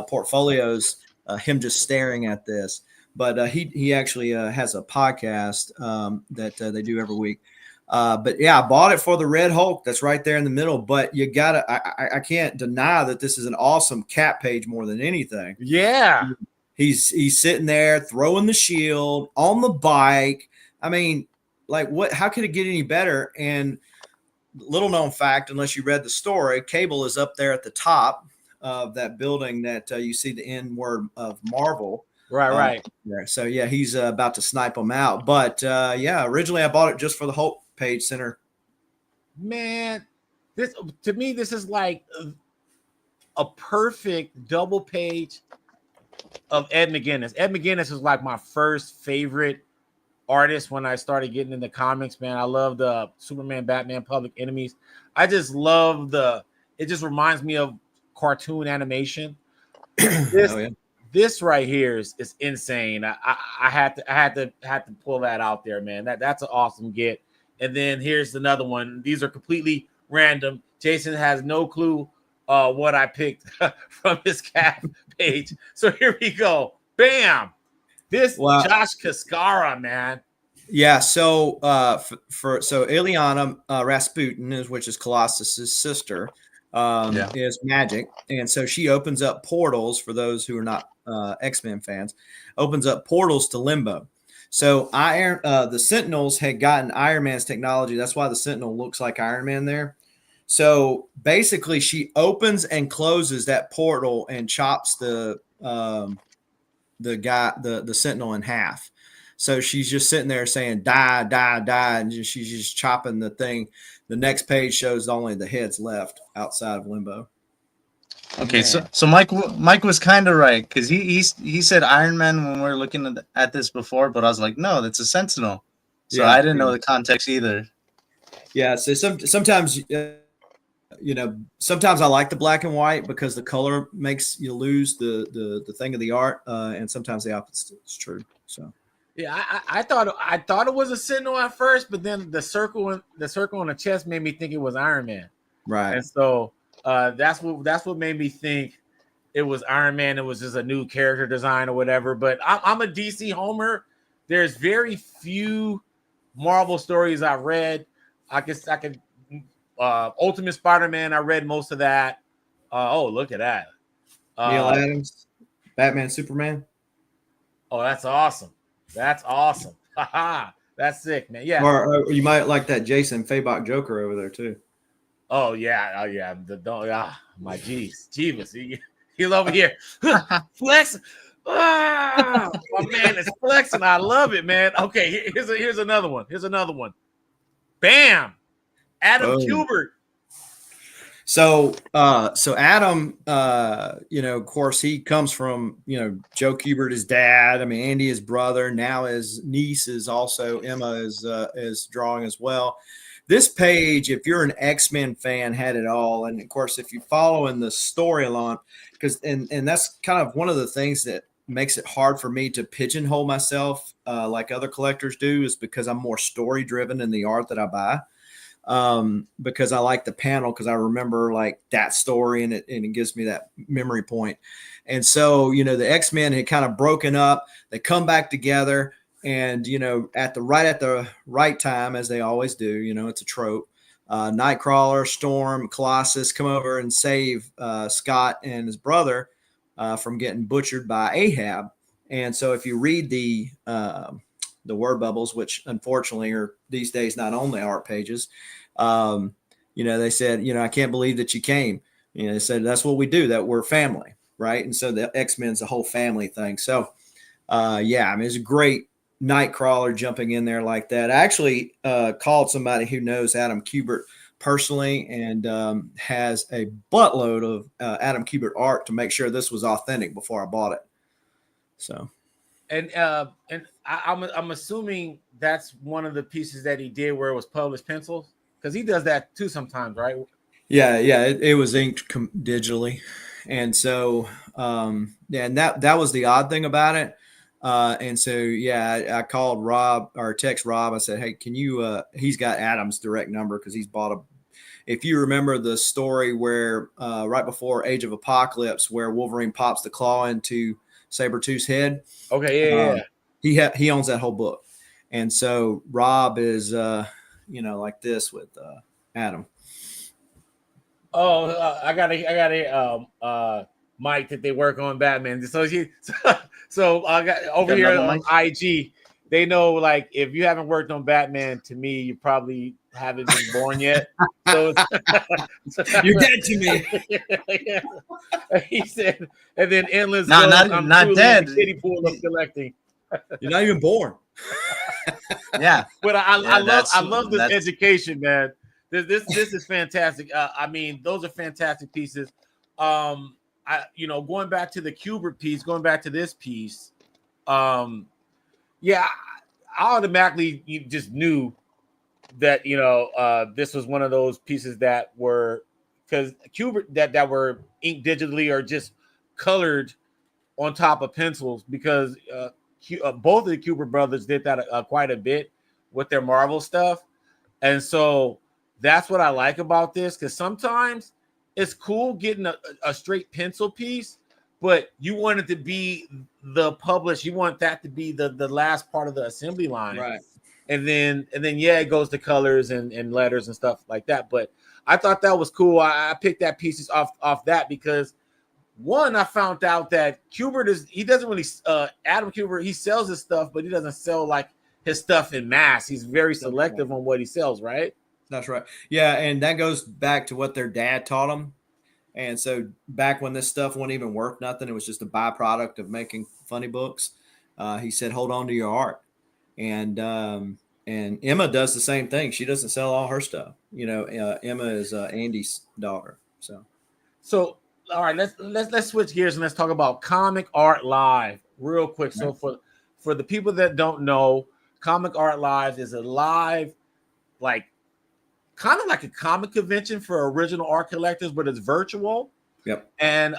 portfolios, him just staring at this. But he actually has a podcast that they do every week. But yeah, I bought it for the Red Hulk. That's right there in the middle. But you gotta, I can't deny that this is an awesome Cap page more than anything. Yeah. He's sitting there throwing the shield on the bike. I mean, like what? How could it get any better? And little known fact, unless you read the story, Cable is up there at the top of that building that you see the N word of Marvel. Right. There. So yeah, he's about to snipe them out. But yeah, originally I bought it just for the Hulk page center. Man, this to me, this is like a perfect double page of Ed McGuinness. Ed McGuinness is like my first favorite artist when I started getting into comics, man. I love the Superman, Batman, Public Enemies. I just love it just reminds me of cartoon animation. This right here is insane. I had to pull that out there, man. That's an awesome get. And then here's another one. These are completely random. Jason has no clue what I picked from his cap page. So here we go. Bam. This Josh Cascara, man. Yeah. So so Ileana Rasputin, which is Colossus's sister, is magic, and so she opens up portals. For those who are not X-Men fans, opens up portals to Limbo. So the Sentinels had gotten Iron Man's technology. That's why the Sentinel looks like Iron Man there. So basically, she opens and closes that portal and chops the Sentinel in half. So she's just sitting there saying die, die, die, and she's just chopping the thing. The next page shows only the heads left outside of Limbo. Okay, so Mike was kind of right, because he said Iron Man when we were looking at this before, but I was like, no, that's a Sentinel. So I didn't know the context either. Yeah, so sometimes sometimes I like the black and white because the color makes you lose the thing of the art, and sometimes the opposite is true. So yeah, I thought it was a Sentinel at first, but then the circle on the chest made me think it was Iron Man. Right. And so that's what made me think it was Iron Man. It was just a new character design or whatever. But I'm a DC homer. There's very few Marvel stories I read. I could Ultimate Spider-Man. I read most of that. Oh, look at that. Neil Adams, Batman, Superman. Oh, that's awesome. That's awesome. That's sick, man. Yeah. Or you might like that Jason Fabok Joker over there too. Oh yeah. My Jeebus. He's over here flexing. My man is flexing. I love it, man. Okay, here's another one. Bam. Adam Kubert. So Adam, of course, he comes from, Joe Kubert, his dad. I mean, Andy, his brother. Now his niece is also, Emma is drawing as well. This page, if you're an X-Men fan, had it all. And of course, if you follow in the storyline, and that's kind of one of the things that makes it hard for me to pigeonhole myself like other collectors do, is because I'm more story driven in the art that I buy. Because I like the panel, because I remember like that story, and it gives me that memory point. And so, the X-Men had kind of broken up, they come back together, and, at the right time, as they always do, it's a trope. Nightcrawler, Storm, Colossus come over and save Scott and his brother from getting butchered by Ahab. And so if you read the word bubbles, which unfortunately are these days not only art pages, they said, I can't believe that you came. They said, that's what we do, that we're family, right? And so the X-Men's a whole family thing. So, it's a great Nightcrawler jumping in there like that. I actually called somebody who knows Adam Kubert personally and has a buttload of Adam Kubert art to make sure this was authentic before I bought it. So. And I'm assuming that's one of the pieces that he did where it was published pencils, because he does that too sometimes, right? Yeah, it was inked digitally, and so and that was the odd thing about it. And so I called Rob or text Rob. I said, hey, can you? He's got Adam's direct number because he's bought a. If you remember the story where right before Age of Apocalypse, where Wolverine pops the claw into Sabretooth's head. Okay, yeah. He owns that whole book. And so Rob is like this with Adam. Oh, I got Mike that they work on Batman. So I got over here on IG. They know, like, if you haven't worked on Batman, to me, you probably haven't been born yet. So You're dead to me. yeah. He said, and then endless. No, goes, not- not truly dead. the kiddie pool of collecting. You're not even born. Yeah. But I Yeah, love this that's- education, man. This is fantastic. I mean, those are fantastic pieces. Going back to the Kubert piece, going back to this piece, yeah, I automatically just knew that this was one of those pieces that were, because Kubert that were inked digitally or just colored on top of pencils, because both of the Kubert brothers did that quite a bit with their Marvel stuff. And so that's what I like about this, because sometimes it's cool getting a straight pencil piece, but you want it to be the published. You want that to be the last part of the assembly line. Right. And then yeah, it goes to colors and letters and stuff like that. But I thought that was cool. I picked that pieces off that because, one, I found out that Kubert he doesn't really Adam Kubert, he sells his stuff, but he doesn't sell like his stuff in mass. He's very selective on what he sells, right? That's right. Yeah, and that goes back to what their dad taught them. And so back when this stuff wasn't even worth nothing, it was just a byproduct of making funny books. He said, "Hold on to your art." And Emma does the same thing. She doesn't sell all her stuff. Emma is Andy's daughter. So all right, let's switch gears and let's talk about Comic Art Live real quick. So for the people that don't know, Comic Art Live is a live, like, kind of like a comic convention for original art collectors, but it's virtual. Yep. And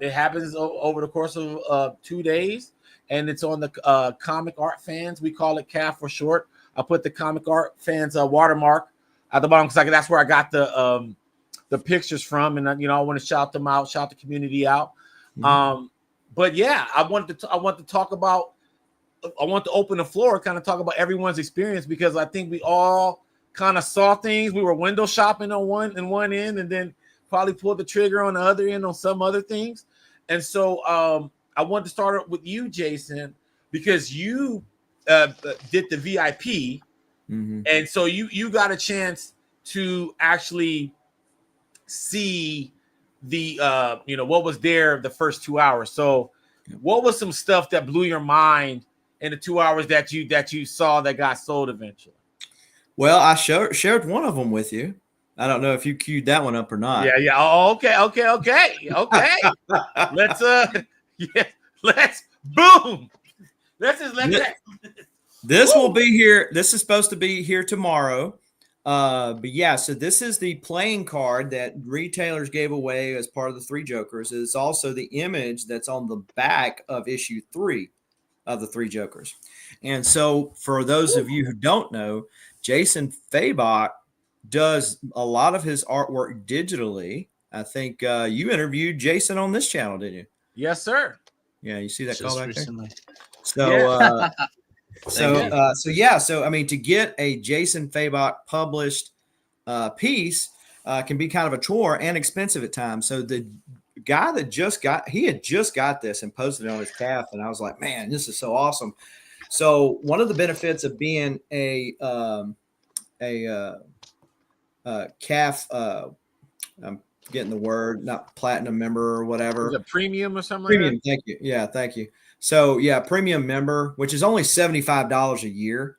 it happens over the course of 2 days, and it's on the Comic Art Fans. We call it CAF for short. I put the Comic Art Fans watermark at the bottom because that's where I got the pictures from, and I want to shout them out, shout the community out. Mm-hmm. But yeah, I want to talk about. I want to open the floor, kind of talk about everyone's experience, because I think we all kind of saw things. We were window shopping on one end, and then probably pulled the trigger on the other end on some other things. And so I want to start with you, Jason, because you did the VIP, mm-hmm. and so you got a chance to actually see the what was there the first 2 hours. So what was some stuff that blew your mind in the 2 hours that you saw that got sold eventually? Well, I shared one of them with you. I don't know if you queued that one up or not. Yeah. Oh, okay. Let's boom. This will be here. This is supposed to be here tomorrow. But yeah, so this is the playing card that retailers gave away as part of the Three Jokers. It's also the image that's on the back of issue 3 of the Three Jokers. And so for those of you who don't know, Jason Fabok does a lot of his artwork digitally. I think you interviewed Jason on this channel, didn't you? Yes, sir. Yeah, you see that call back recently. there? So I mean, to get a Jason Fabok published piece can be kind of a chore and expensive at times. So the guy that had just got this and posted it on his CAF, and I was like, man, this is so awesome. So one of the benefits of being a CAF, I'm getting the word, not platinum member or whatever. Is it premium or something? Premium, like that? thank you. Yeah, thank you. So yeah, premium member, which is only $75 a year.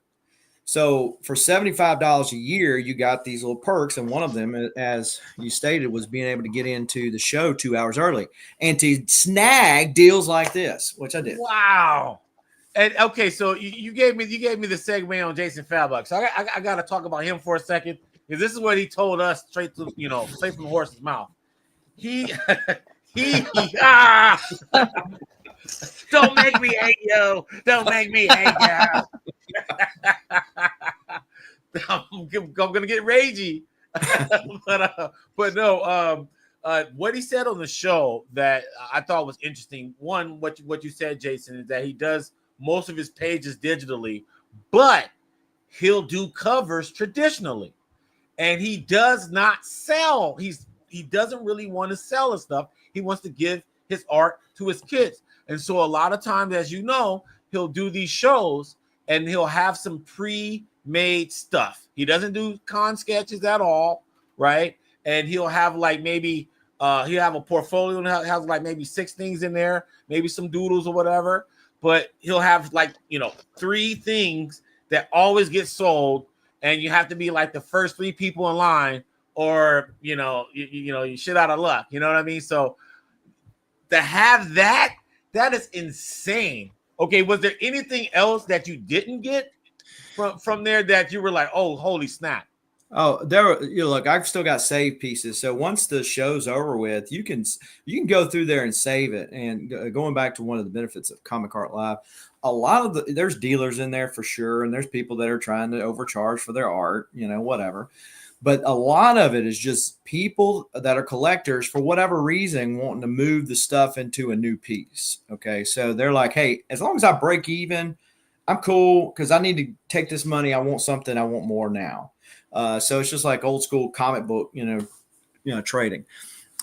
So for $75 a year, you got these little perks, and one of them, as you stated, was being able to get into the show 2 hours early and to snag deals like this, which I did. Wow. And okay, so you gave me the segue on Jason Fabok. So I got to talk about him for a second, because this is what he told us straight from the horse's mouth. He don't make me hate you. Don't make me hate you. I'm gonna get ragey, but no. What he said on the show that I thought was interesting. One, what you said, Jason, is that he does most of his pages digitally, but he'll do covers traditionally, and he does not sell. He doesn't really want to sell his stuff. He wants to give his art to his kids. And so a lot of times, as you know, he'll do these shows and he'll have some made stuff. He doesn't do con sketches at all, right? And he'll have like maybe he'll have a portfolio and has like maybe 6 things in there, maybe some doodles or whatever. But he'll have like 3 things that always get sold, and you have to be like the first 3 people in line, or you shit out of luck. You know what I mean? So to have that is insane. Okay, was there anything else that you didn't get from there that you were like, oh, holy snap? Oh, look, I've still got save pieces. So once the show's over with, you can go through there and save it. And going back to one of the benefits of Comic Art Live, a lot of there's dealers in there for sure, and there's people that are trying to overcharge for their art, whatever. But a lot of it is just people that are collectors for whatever reason wanting to move the stuff into a new piece. Okay, so they're like, hey, as long as I break even, I'm cool because I need to take this money. I want something. I want more now. So it's just like old school comic book, trading.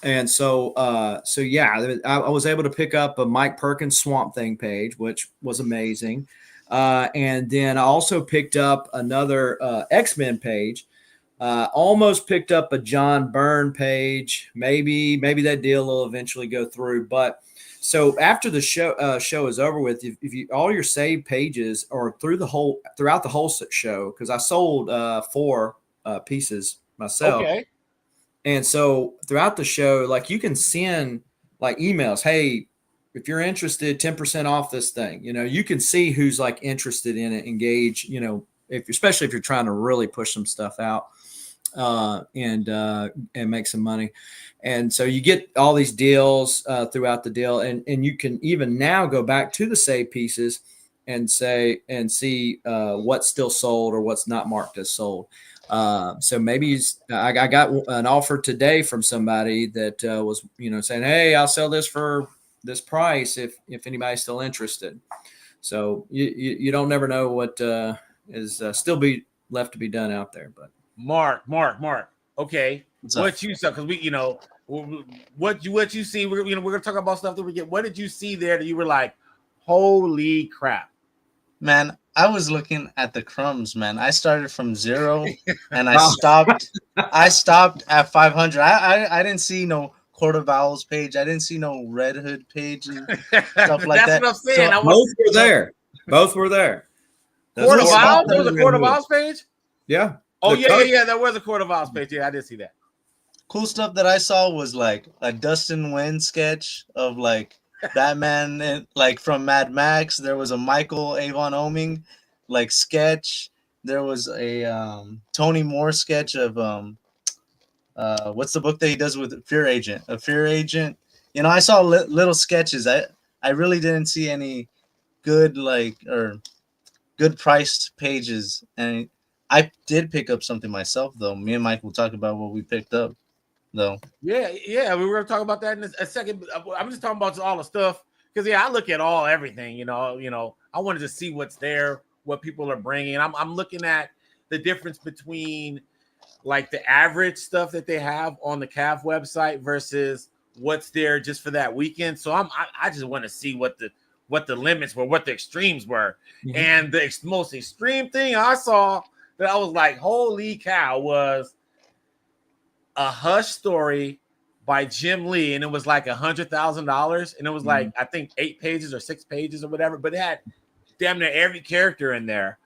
And so yeah, I was able to pick up a Mike Perkins Swamp Thing page, which was amazing. And then I also picked up another X-Men page. Almost picked up a John Byrne page. Maybe that deal will eventually go through. But so after the show is over with, if you all your saved pages or throughout the whole show, because I sold 4 pieces myself. Okay. And so throughout the show, like you can send like emails, hey, if you're interested, 10% off this thing. You can see who's like interested in it, engage, especially if you're trying to really push some stuff out and make some money. And so you get all these deals throughout the deal, and you can even now go back to the save pieces and see what's still sold or what's not marked as sold. So maybe I got an offer today from somebody that was, saying, hey, I'll sell this for this price if anybody's still interested. So you don't never know what is still be left to be done out there. But Mark. Okay, what you saw, because we, what you see, we're gonna talk about stuff that we get. What did you see there that you were like, holy crap? Man, I was looking at the crumbs, man. I started from 0 and I stopped at 500. I didn't see no Court of Owls page. I didn't see no Red Hood page and stuff like that. That's what I'm saying. So both were there. Both were there. Court of Owls? There was a Court of Owls page? Yeah. Oh, yeah. There was a Court of Owls page. Yeah, I did see that. Cool stuff that I saw was like a Dustin Nguyen sketch of like Batman, and like from Mad Max. There was a Michael Avon Oeming like sketch. There was a Tony Moore sketch of what's the book that he does with Fear Agent? A Fear Agent. I saw little sketches. I really didn't see any good good priced pages, and I did pick up something myself though. Me and Mike will talk about what we picked up though. Yeah, we were gonna talk about that in a second. I'm just talking about all the stuff because I look at everything. I wanted to see what's there, what people are bringing. I'm looking at the difference between like the average stuff that they have on the CAF website versus what's there just for that weekend. So I just want to see what the limits were, what the extremes were. Mm-hmm. And the most extreme thing I saw that I was like, holy cow, was a Hush story by Jim Lee, and it was like $100,000, and it was like I think 8 pages or 6 pages or whatever, but it had damn near every character in there.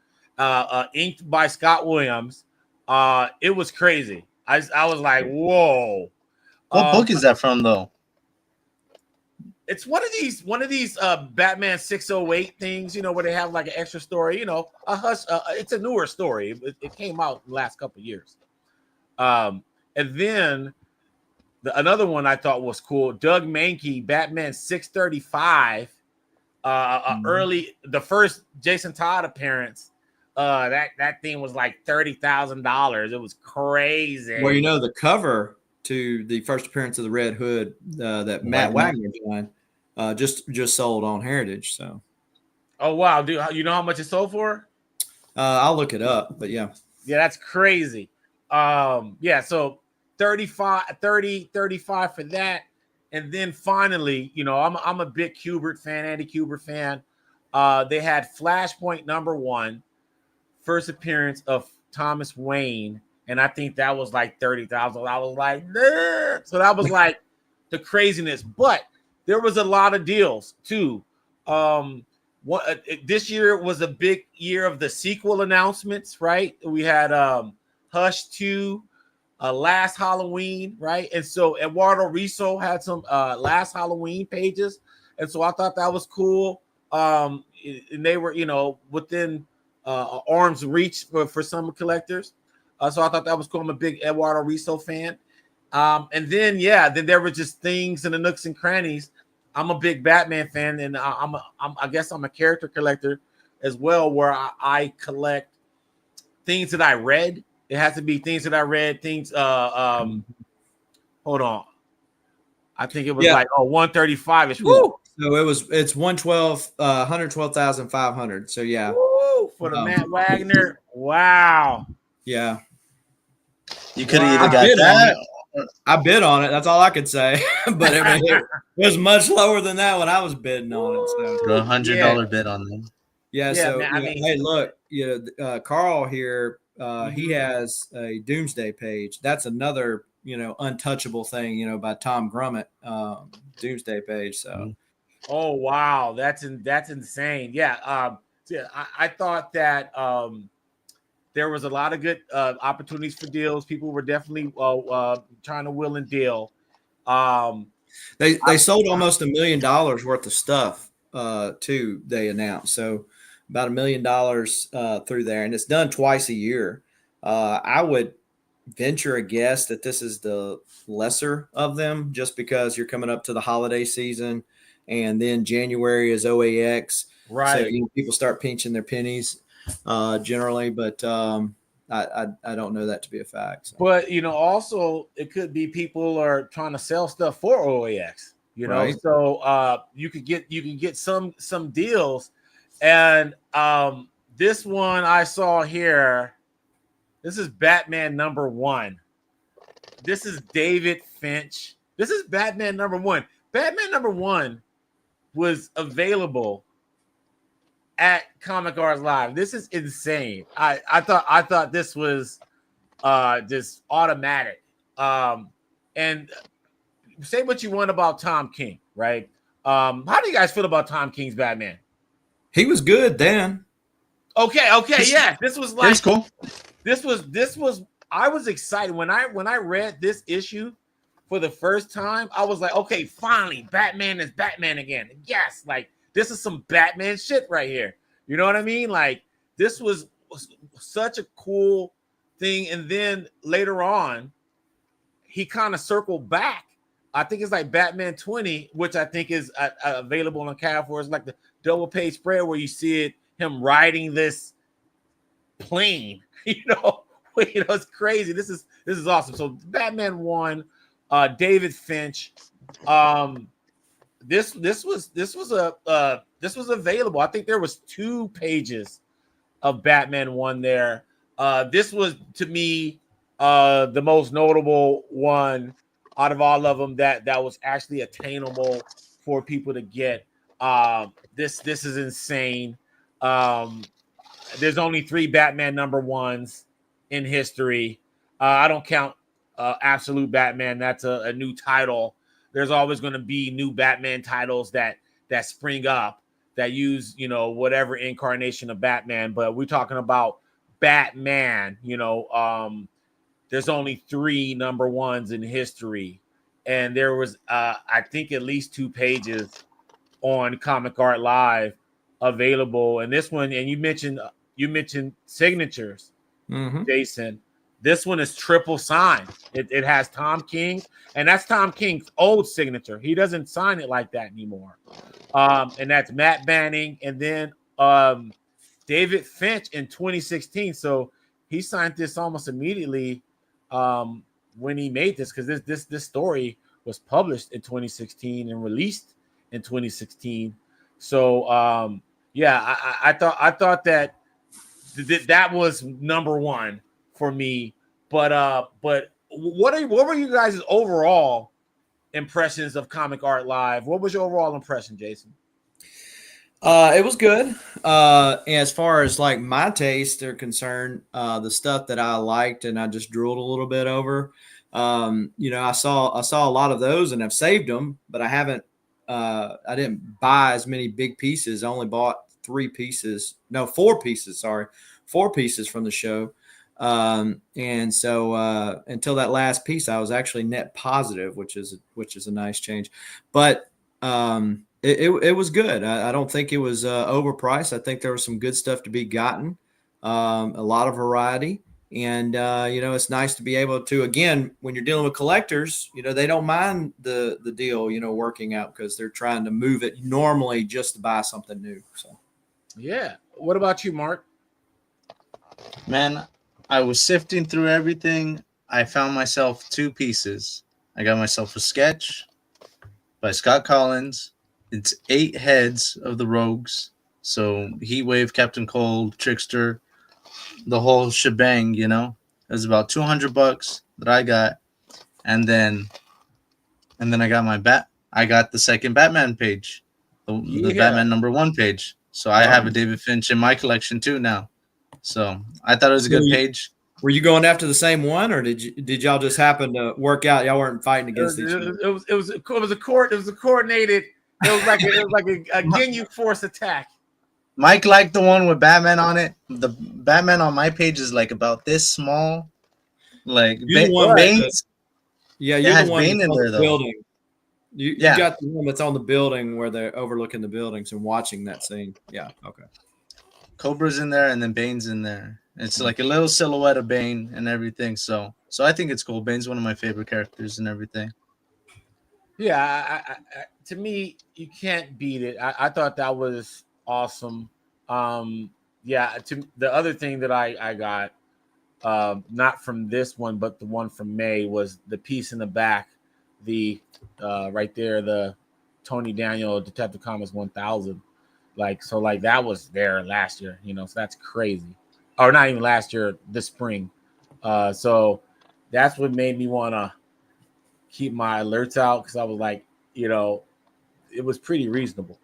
Inked by Scott Williams. It was crazy. I was like, whoa. What book is that from though? It's one of these Batman 608 things, where they have like an extra story, a Hush. It's a newer story. It came out in the last couple of years. And then another one I thought was cool, Doug Mahnke, Batman 635, early, the first Jason Todd appearance. That thing was like $30,000. It was crazy. Well, the cover to the first appearance of the Red Hood that Matt Wagner designed just sold on Heritage. So, oh wow, dude, you know how much it sold for? I'll look it up, but yeah, that's crazy. So 35 for that, and then finally, I'm a big Kubert fan, Andy Kubert fan. They had Flashpoint #1, first appearance of Thomas Wayne, and I think that was like 30,000. I was like, nah. So that was like the craziness. But there was a lot of deals too. This year was a big year of the sequel announcements, right? We had Hush 2, Last Halloween, right? And so Eduardo Riso had some Last Halloween pages, and so I thought that was cool. And they were, within arm's reach for some collectors. So I thought that was cool. I'm a big Eduardo Riso fan. And then there were just things in the nooks and crannies. I'm a big Batman fan, and I guess I'm a character collector as well, where I collect things that I read. It has to be things that I read. Things. Hold on. I think it was 135 ish. So it's 112,500. So yeah. Woo, for the Matt Wagner. Wow. Yeah. You could have either got that. I bid on it. That's all I could say. But it was much lower than that when I was bidding on it. So $100 bid on them. Yeah. So hey, look, Carl here. He has a Doomsday page. That's another untouchable thing. By Tom Grummett, Doomsday page. So. Oh wow, that's insane. Yeah. I thought that there was a lot of good opportunities for deals. People were definitely trying to will and deal. They sold almost $1 million worth of stuff too. They announced so about $1 million through there, and it's done twice a year. I would venture a guess that this is the lesser of them, just because you're coming up to the holiday season, and then January is OAX, right? So people start pinching their pennies generally, but I don't know that to be a fact. So. But also it could be people are trying to sell stuff for OAX. Right. So you can get some deals, and this one I saw here. This is Batman #1. This is David Finch. This is Batman #1. Batman #1 was available at Comic Art Live. This is insane. I thought this was just automatic. And say what you want about Tom King, right? How do you guys feel about Tom King's Batman? He was good then. Okay, yeah. This was like cool. This was I was excited when I read this issue for the first time. I was like, okay, finally, Batman is Batman again. Yes, like this is some Batman shit right here. You know what I mean? Like this was such a cool thing. And then later on, he kind of circled back. I think it's like Batman 20, which I think is available on Cav4. It's like the double page spread where you see him riding this plane. It's crazy. This is awesome. So Batman 1, David Finch. This was available. I think there was 2 pages of Batman 1 there. This was to me the most notable one out of all of them that was actually attainable for people to get. This is insane. There's only 3 Batman #1s in history. I don't count Absolute Batman. That's a new title. There's always going to be new Batman titles that spring up that use, whatever incarnation of Batman. But we're talking about Batman, there's only 3 #1s in history. And there was, I think, at least 2 pages on Comic Art Live available. And this one, and you mentioned signatures, Jason. This one is triple signed. It has Tom King, and that's Tom King's old signature. He doesn't sign it like that anymore. And that's Matt Banning, and then David Finch in 2016. So he signed this almost immediately when he made this, because this story was published in 2016 and released in 2016. So I thought that was #1 for me. But what were you guys' overall impressions of Comic Art Live? What was your overall impression, Jason? It was good. As far as like my taste are concerned, the stuff that I liked and I just drooled a little bit over. I saw a lot of those and I've saved them, but I haven't. I didn't buy as many big pieces. I only bought 3 pieces. No, 4 pieces. Sorry, 4 pieces from the show. And so until that last piece, I was actually net positive, which is a nice change. But it was good. I don't think it was overpriced. I think there was some good stuff to be gotten, a lot of variety. And, it's nice to be able to, again, when you're dealing with collectors, they don't mind the deal, working out because they're trying to move it normally just to buy something new. So, Yeah. What about you, Mark? Man, I was sifting through everything. I found myself 2 pieces. I got myself a sketch by Scott Collins. It's 8 heads of the Rogues. So Heatwave, Captain Cold, Trickster, the whole shebang, It was about $200 that I got. And then I got I got the second Batman page. The Batman #1 page. So I have a David Finch in my collection too now. So I thought it was a good page. Were you going after the same one, or did y'all just happen to work out? Y'all weren't fighting against each other. It was a coordinated. It was like a Ginyu Force attack. Mike liked the one with Batman on it. The Batman on my page is like about this small. Like Bane's. Yeah, you're the one Bane in there, though. Building. You got the one that's on the building where they're overlooking the buildings and watching that scene. Yeah, okay. Cobra's in there and then Bane's in there. It's like a little silhouette of Bane and everything. So I think it's cool. Bane's one of my favorite characters and everything. Yeah, to me, you can't beat it. I thought that was awesome. To the other thing that I got, not from this one, but the one from May, was the piece in the back, the right there, the Tony Daniel Detective Comics 1000. So that was there last year, so that's crazy. Or not even last year, this spring. So that's what made me want to keep my alerts out, because I was like, it was pretty reasonable.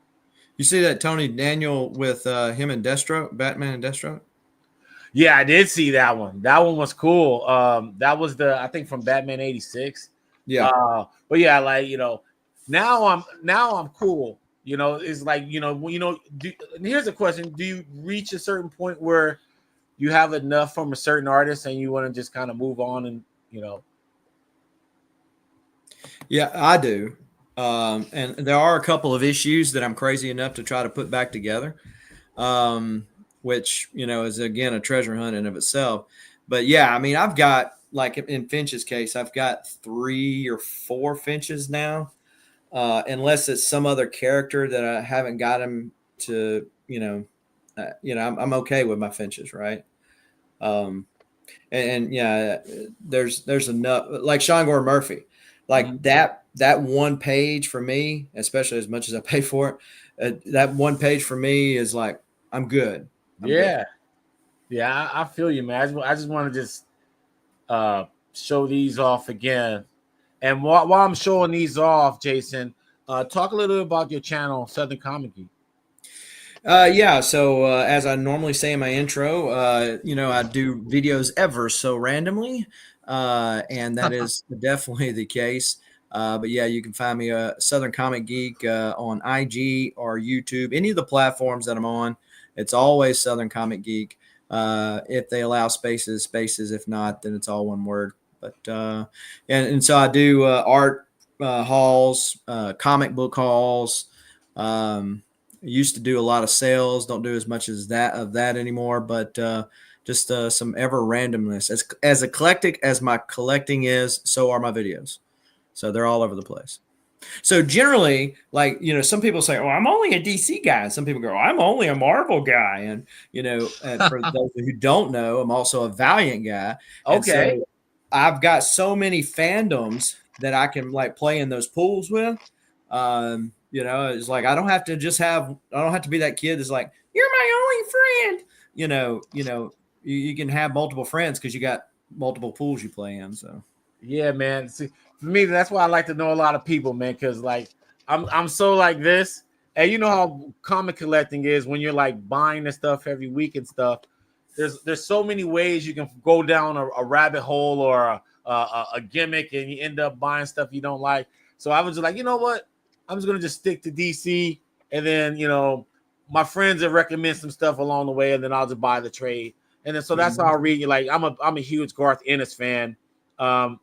You see that Tony Daniel with him and Deathstroke, Batman and Deathstroke? Yeah, I did see that one. That one was cool. That was I think from Batman 86. Yeah. But yeah, now I'm cool. It's like, and here's a question. Do you reach a certain point where you have enough from a certain artist and you want to just kind of move on and, Yeah, I do. And there are a couple of issues that I'm crazy enough to try to put back together, which, is, again, a treasure hunt in of itself. But, yeah, I mean, I've got, like in Finch's case, I've got 3 or 4 Finches now, unless it's some other character that I haven't got him to, I'm okay with my Finches, right? There's enough, like Sean Gordon Murphy, like that one page for me, especially as much as I pay for it, that one page for me is like, I'm good. Yeah, I feel you, man. I just want to just show these off again. And while I'm showing these off, Jason, talk a little bit about your channel, Southern Comic Geek. So as I normally say in my intro, I do videos ever so randomly, and that is definitely the case. But yeah, you can find me Southern Comic Geek on IG or YouTube, any of the platforms that I'm on. It's always Southern Comic Geek. If they allow spaces. If not, then it's all one word. But and so I do art hauls, comic book hauls. Used to do a lot of sales. Don't do as much as that anymore. But just some ever randomness. As eclectic as my collecting is, so are my videos. So they're all over the place. So generally, some people say, "Oh, I'm only a DC guy," and some people go, "I'm only a Marvel guy." And and for those who don't know, I'm also a Valiant guy. Okay. And so I've got so many fandoms that I can play in those pools with. It's like I don't have to be that kid that's like, "You're my only friend." You can have multiple friends because you got multiple pools you play in. So yeah, man. See, for me, that's why I like to know a lot of people, man, because I'm so like this, And you know how comic collecting is when you're like buying the stuff every week and stuff. There's so many ways you can go down a rabbit hole or a gimmick, and you end up buying stuff you don't like. So I was just like, you know what? I'm just gonna just stick to DC, and then my friends have recommended some stuff along the way, and then I'll just buy the trade. And then so that's how I read. Like I'm a huge Garth Ennis fan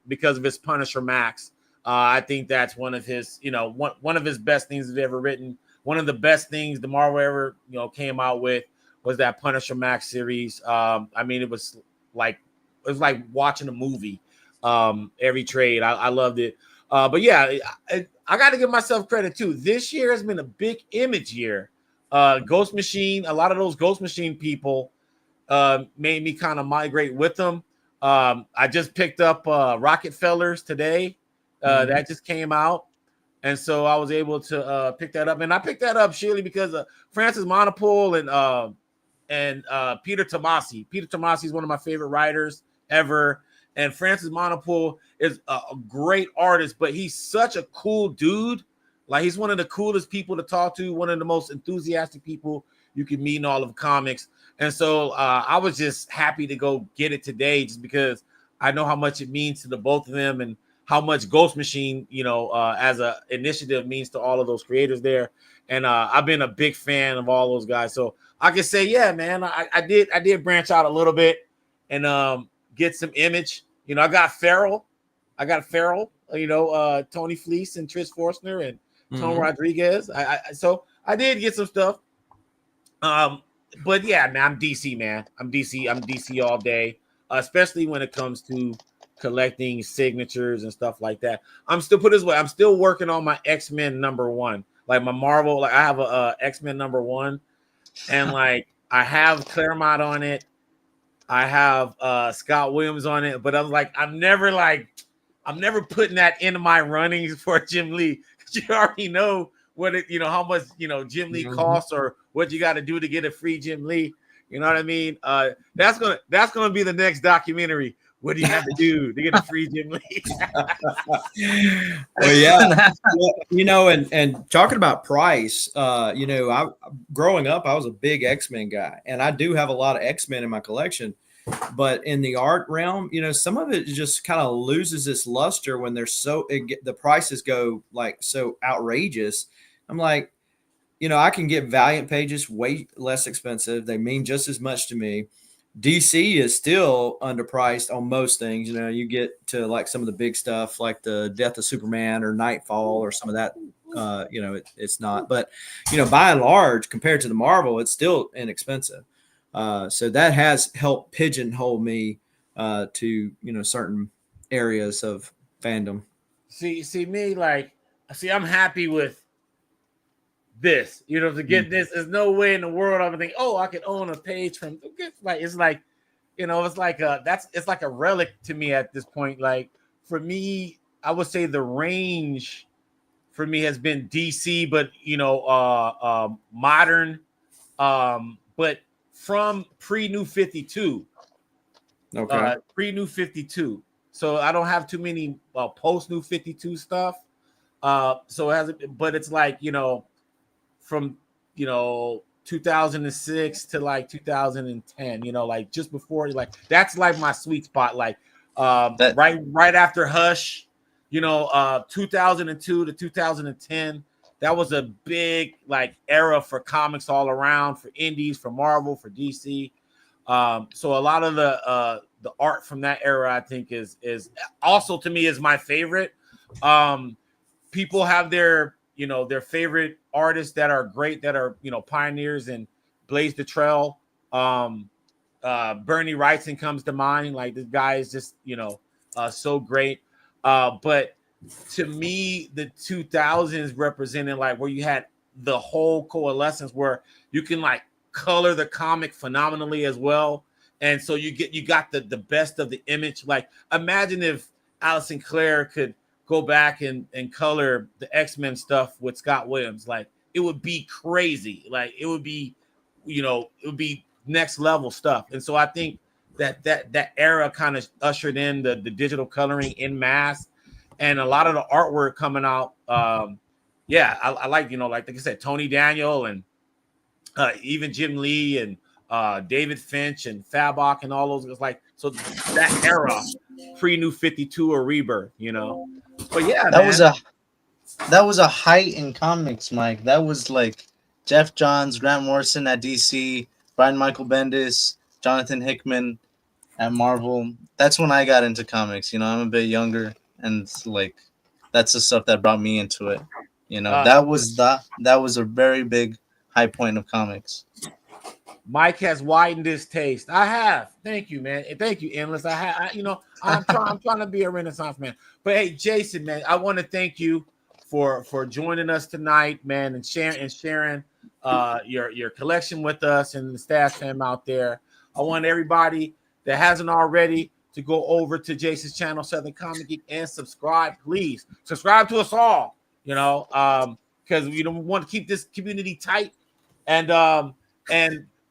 because of his Punisher Max. I think that's one of his one of his best things he's ever written. One of the best things the Marvel ever came out with was that Punisher Max series. I mean, it was like watching a movie. Every trade, I loved it. But yeah, I got to give myself credit too. This year has been a big Image year. Ghost Machine, a lot of those Ghost Machine people made me kind of migrate with them. I just picked up Rockefellers today. That just came out. And so I was able to pick that up. And I picked that up surely because of Francis Monopole and Peter Tomasi. Peter Tomasi is one of my favorite writers ever. And Francis Monopole is a great artist, but he's such a cool dude. Like, he's one of the coolest people to talk to, one of the most enthusiastic people you can meet in all of comics. And so I was just happy to go get it today just because I know how much it means to the both of them and how much Ghost Machine, as a initiative means to all of those creators there. And I've been a big fan of all those guys. So I can say, yeah, man, I did branch out a little bit and get some Image. I got Farrell. Tony Fleece and Trish Forstner and Tom Rodriguez. So I did get some stuff. But yeah, man, I'm DC, man. I'm DC all day, especially when it comes to collecting signatures and stuff like that. I'm still put it this way, I'm still working on my X-Men #1. Like my Marvel, like I have a X-Men #1, and like I have Claremont on it. I have Scott Williams on it, but I'm never putting that into my runnings for Jim Lee. You already know what it, how much Jim Lee costs or what you got to do to get a free Jim Lee. You know what I mean? That's gonna be the next documentary. What do you have to do to get a free Jim Lee? Well, yeah, and talking about price, I growing up, I was a big X-Men guy, and I do have a lot of X-Men in my collection. But in the art realm, some of it just kind of loses its luster when the prices go like so outrageous. I'm like, I can get Valiant pages way less expensive. They mean just as much to me. DC is still underpriced on most things. You get to like some of the big stuff like the Death of Superman or Nightfall or some of that. It's not. But, by and large, compared to the Marvel, it's still inexpensive. So that has helped pigeonhole me to certain areas of fandom. I'm happy with this. To get this, there's no way in the world I would think, oh, I could own a page from. It's like it's like a relic to me at this point. Like for me, I would say the range for me has been DC, but modern, but from pre-New 52. Okay. Pre-New 52. So I don't have too many post-New 52 stuff. So it hasn't, but it's like, from 2006 to like 2010, like just before, like that's like my sweet spot. Like right after Hush, 2002 to 2010. That was a big like era for comics all around, for indies, for Marvel, for DC. So a lot of the art from that era, I think, is also to me is my favorite. People have their favorite artists that are great, that are pioneers, and blaze the trail. Bernie Wrightson comes to mind. Like this guy is just so great. But to me, the 2000s represented like where you had the whole coalescence where you can like color the comic phenomenally as well. And so you got the best of the Image. Like imagine if Alison Clare could go back and color the X-Men stuff with Scott Williams. Like it would be crazy. Like it would be next level stuff. And so I think that era kind of ushered in the digital coloring in mass. And a lot of the artwork coming out yeah, I like, like I said, Tony Daniel and even Jim Lee and David Finch and Fabok and all those guys. Like, so that era, pre New 52 or Rebirth, But yeah, That man. was a height in comics, Mike. That was like Jeff Johns, Grant Morrison at DC, Brian Michael Bendis, Jonathan Hickman at Marvel. That's when I got into comics. I'm a bit younger, and like that's the stuff that brought me into it. That was a very big high point of comics. Mike has widened his taste. I have. Thank you, man. Thank you, Endless. I'm trying to be a Renaissance man. But hey, Jason, man, I want to thank you for joining us tonight, man, and sharing your collection with us and the Stash fam out there. I want everybody that hasn't already to go over to Jason's channel, Southern Comic Geek, and subscribe. Please subscribe to us all. Because we want to keep this community tight and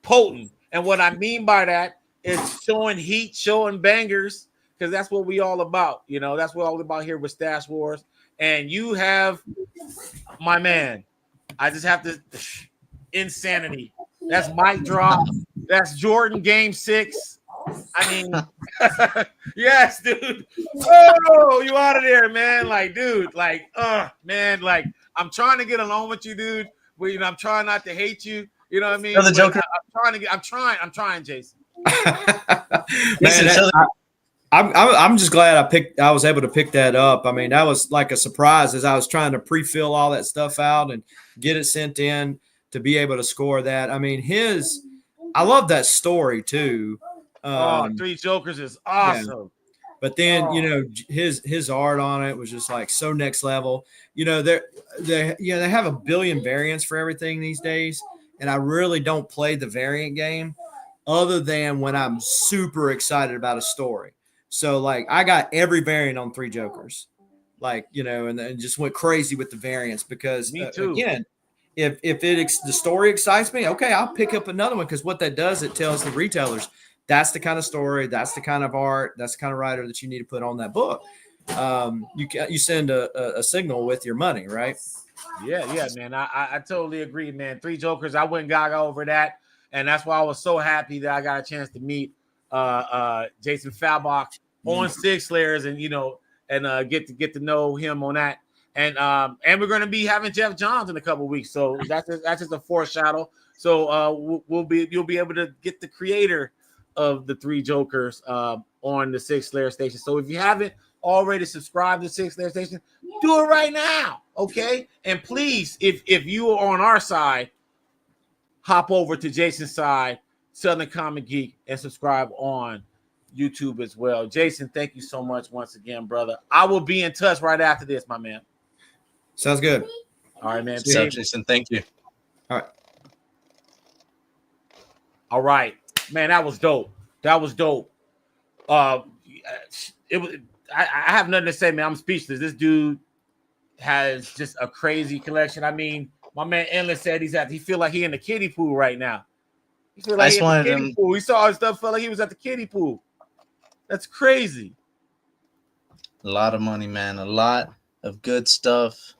potent. And what I mean by that is showing heat, showing bangers, because that's what we all about. That's what we're all about here with Stash Wars. And you have my man. I just have to insanity. That's Mic Drop. That's Jordan Game 6. I mean, yes, dude. Oh, you out of there, man. Like, dude, man, like, I'm trying to get along with you, dude. But, I'm trying not to hate you. You know what I mean? The Joker. I'm trying, Jason. Man, I'm just glad I was able to pick that up. I mean, that was like a surprise as I was trying to pre-fill all that stuff out and get it sent in to be able to score that. I mean, I love that story too. Three Jokers is awesome. Yeah. But then, his art on it was just like so next level. They have a billion variants for everything these days, and I really don't play the variant game other than when I'm super excited about a story. So like I got every variant on Three Jokers, and just went crazy with the variants because me too. Again, if the story excites me, okay, I'll pick up another one because what that does, it tells the retailers that's the kind of story, that's the kind of art, that's the kind of writer that you need to put on that book. You send a signal with your money, right? Yeah, man. I totally agree, man. Three Jokers, I went gaga over that, and that's why I was so happy that I got a chance to meet Jason Fabok on Six Layers, and get to know him on that. And we're going to be having Jeff Johns in a couple of weeks, so that's just a foreshadow. So you'll be able to get the creator of the Three Jokers on the Six Layer Station. So if you haven't already subscribed to Six Layer Station, do it right now, okay? And please, if you are on our side, hop over to Jason's side, Southern Comic Geek, and subscribe on YouTube as well. Jason, thank you so much once again, brother. I will be in touch right after this, my man. Sounds good. All right, man. So, Jason, thank you. All right. Man, that was dope. It was. I have nothing to say, man. I'm speechless. This dude has just a crazy collection. I mean, my man Endless said he feel like he in the kiddie pool right now. He feel like he in the kiddie pool. He saw his stuff, felt like he was at the kiddie pool. That's crazy. A lot of money, man. A lot of good stuff.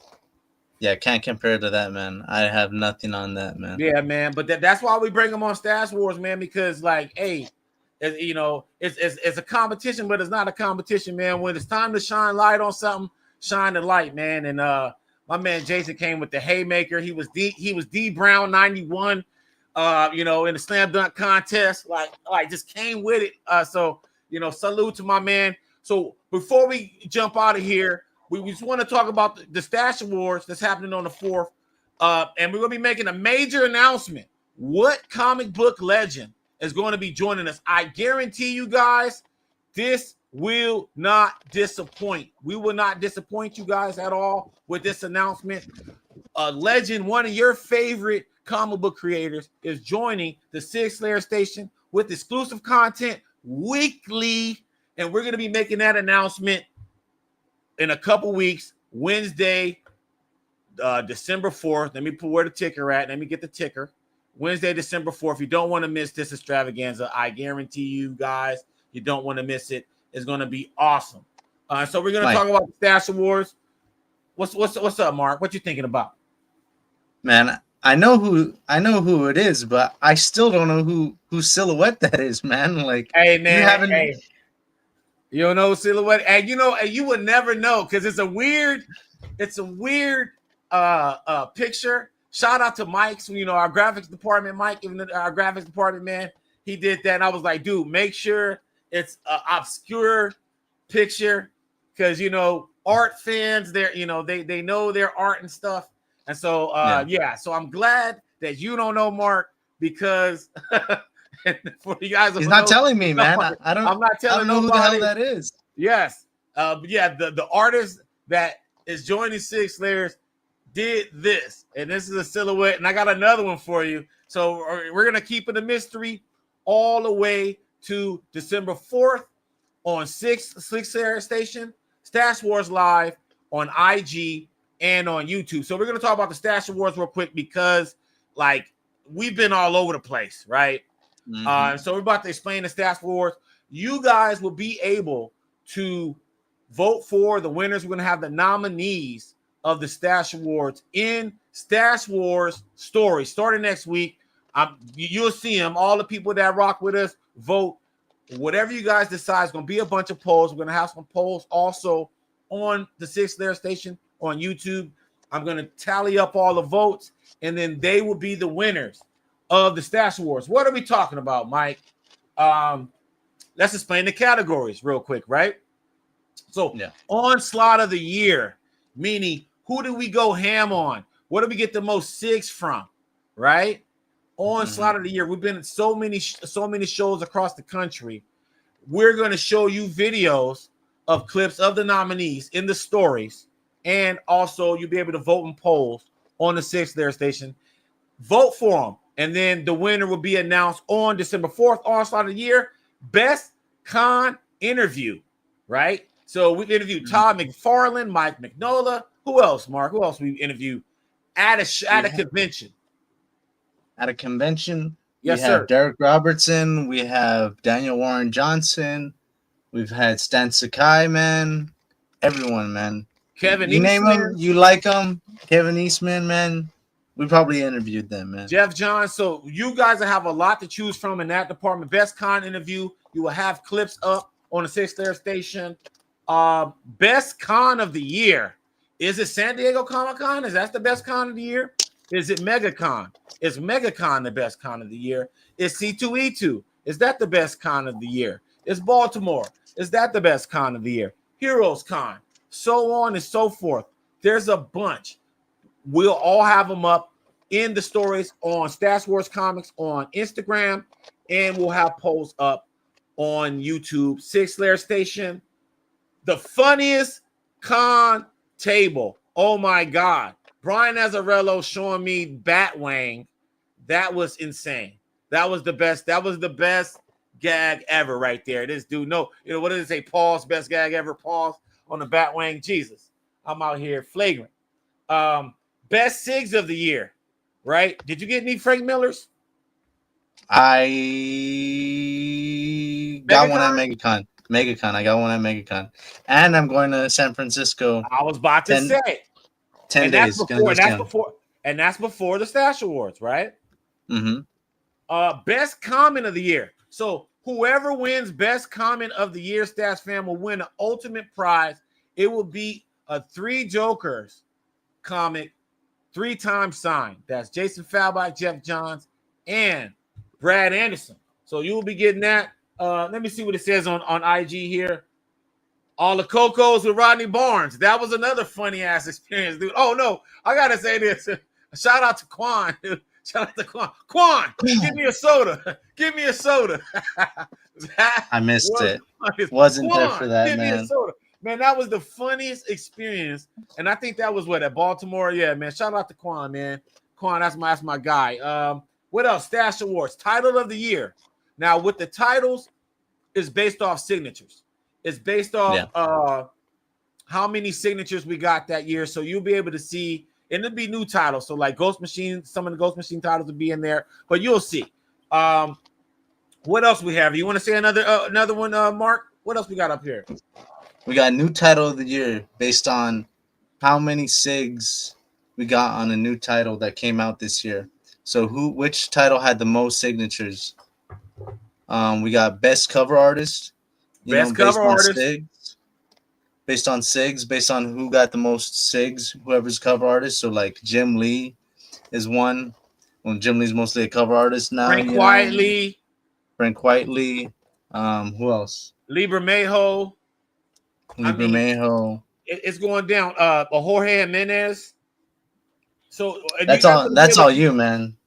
Yeah, can't compare to that, man. I have nothing on that, man. Yeah, man. But that's why we bring him on Stash Wars, man. Because hey, it's a competition, but it's not a competition, man. When it's time to shine light on something, shine the light, man. And my man Jason came with the haymaker. He was D Brown 91, in the slam dunk contest. Like just came with it. So salute to my man. So before we jump out of here, we just want to talk about the Stash Awards that's happening on the 4th. And we're going to be making a major announcement. What comic book legend is going to be joining us? I guarantee you guys, this will not disappoint. We will not disappoint you guys at all with this announcement. A legend, one of your favorite comic book creators, is joining the Six Layer Station with exclusive content weekly. And we're going to be making that announcement in a couple weeks, Wednesday, December 4th. Let me put where the ticker at. Let me get the ticker. Wednesday, December 4th. You don't want to miss this extravaganza. I guarantee you guys, you don't want to miss it. It's going to be awesome. So we're going to talk about the Stash Awards. What's up, Mark? What you thinking about? Man, I know who it is, but I still don't know who Silhouette that is, man. Like, Hey, you man. haven't. Hey, you don't know Silhouette, and and you would never know because it's a weird picture. Shout out to Mike's, our graphics department, Mike, even our graphics department, man. He did that, and I was like, dude, make sure it's an obscure picture because art fans, they know their art and stuff. And so so I'm glad that you don't know Mark because for you guys, He's not telling me, man. I'm not telling know nobody. who the hell that is. Yes. The artist that is joining Six Layers did this, and this is a silhouette, and I got another one for you. So we're gonna keep it a mystery all the way to December 4th on Six Layers Station, Stash Wars Live on IG and on YouTube. So we're gonna talk about the Stash Wars real quick because we've been all over the place, right? Mm-hmm. So we're about to explain the Stash Wars. You guys will be able to vote for the winners. We're going to have the nominees of the Stash Awards in Stash Wars stories starting next week. You'll see them. All the people that rock with us vote. Whatever you guys decide, it's going to be a bunch of polls. We're going to have some polls also on the Six Layer Station on YouTube. I'm going to tally up all the votes, and then they will be the winners of the Stash Awards. What are we talking about, Mike? Let's explain the categories real quick, right? So onslaught of the year, meaning who do we go ham on? What do we get the most SIGs from, right? Onslaught of the year. We've been at so many shows across the country. We're going to show you videos of clips of the nominees in the stories, and also you'll be able to vote in polls on the Six Layer Station. Vote for them, and then the winner will be announced on December 4th, onslaught of the year. Best con interview, right? So we've interviewed Todd McFarlane, Mike McNola. Who else, Mark? Who else we interviewed at a convention? At a convention, yes, we have sir. Derek Robertson. We have Daniel Warren Johnson. We've had Stan Sakai, man. Everyone, man. Kevin you Eastman. name them, you like them. Kevin Eastman, man. We probably interviewed them, man. Jeff John. So you guys will have a lot to choose from in that department. Best con interview. You will have clips up on the Six Layer Station. Best con of the year. Is it San Diego Comic-Con? Is that the best con of the year? Is it MegaCon? Is MegaCon the best con of the year? Is C2E2? Is that the best con of the year? Is Baltimore? Is that the best con of the year? Heroes Con. So on and so forth. There's a bunch. We'll all have them up in the stories on Stash Wars Comics on Instagram, and we'll have polls up on YouTube. Six Layer Station. The funniest con table. Oh my God. Brian Azzarello showing me Batwang. That was insane. That was the best. That was the best gag ever right there. This dude, what did it say? Pause, best gag ever. Pause on the Batwang. Jesus. I'm out here flagrant. Best SIGs of the year, right? Did you get any Frank Millers? I got one at MegaCon. I got one at MegaCon. And I'm going to San Francisco. I was about to say. 10 days. That's before the Stash Awards, right? Mm-hmm. Best comment of the year. So whoever wins best comment of the year, Stash Fam, will win an ultimate prize. It will be a 3 Jokers comic, 3 times signed. That's Jason Falbach, Jeff Johns, and Brad Anderson. So you will be getting that. Let me see what it says on IG here. All the Cocos with Rodney Barnes. That was another funny ass experience, dude. Oh no, I gotta say this. Shout out to Quan, dude. Shout out to Quan. Quan, give me a soda. Give me a soda. I missed it. Wasn't Quan, there for that, give man. me a soda. Man, that was the funniest experience. And I think that was at Baltimore. Yeah, man. Shout out to Quan, man. Quan, that's my guy. What else? Stash Awards. Title of the year. Now, with the titles, it's based off signatures. It's based off how many signatures we got that year. So you'll be able to see, and it'll be new titles. So like Ghost Machine, some of the Ghost Machine titles will be in there, but you'll see. What else we have? You want to say another one, Mark? What else we got up here? We got new title of the year based on how many SIGs we got on a new title that came out this year. So which title had the most signatures? We got best cover artist, Best based cover on artist. SIGs, based on who got the most SIGs, whoever's cover artist. So like Jim Lee is one. Well, Jim Lee's mostly a cover artist now. Frank Quietly. Frank Whiteley. Who else? Libra Mayho. Libra Mayho. It's going down. Jorge Jimenez. So That's all you, man.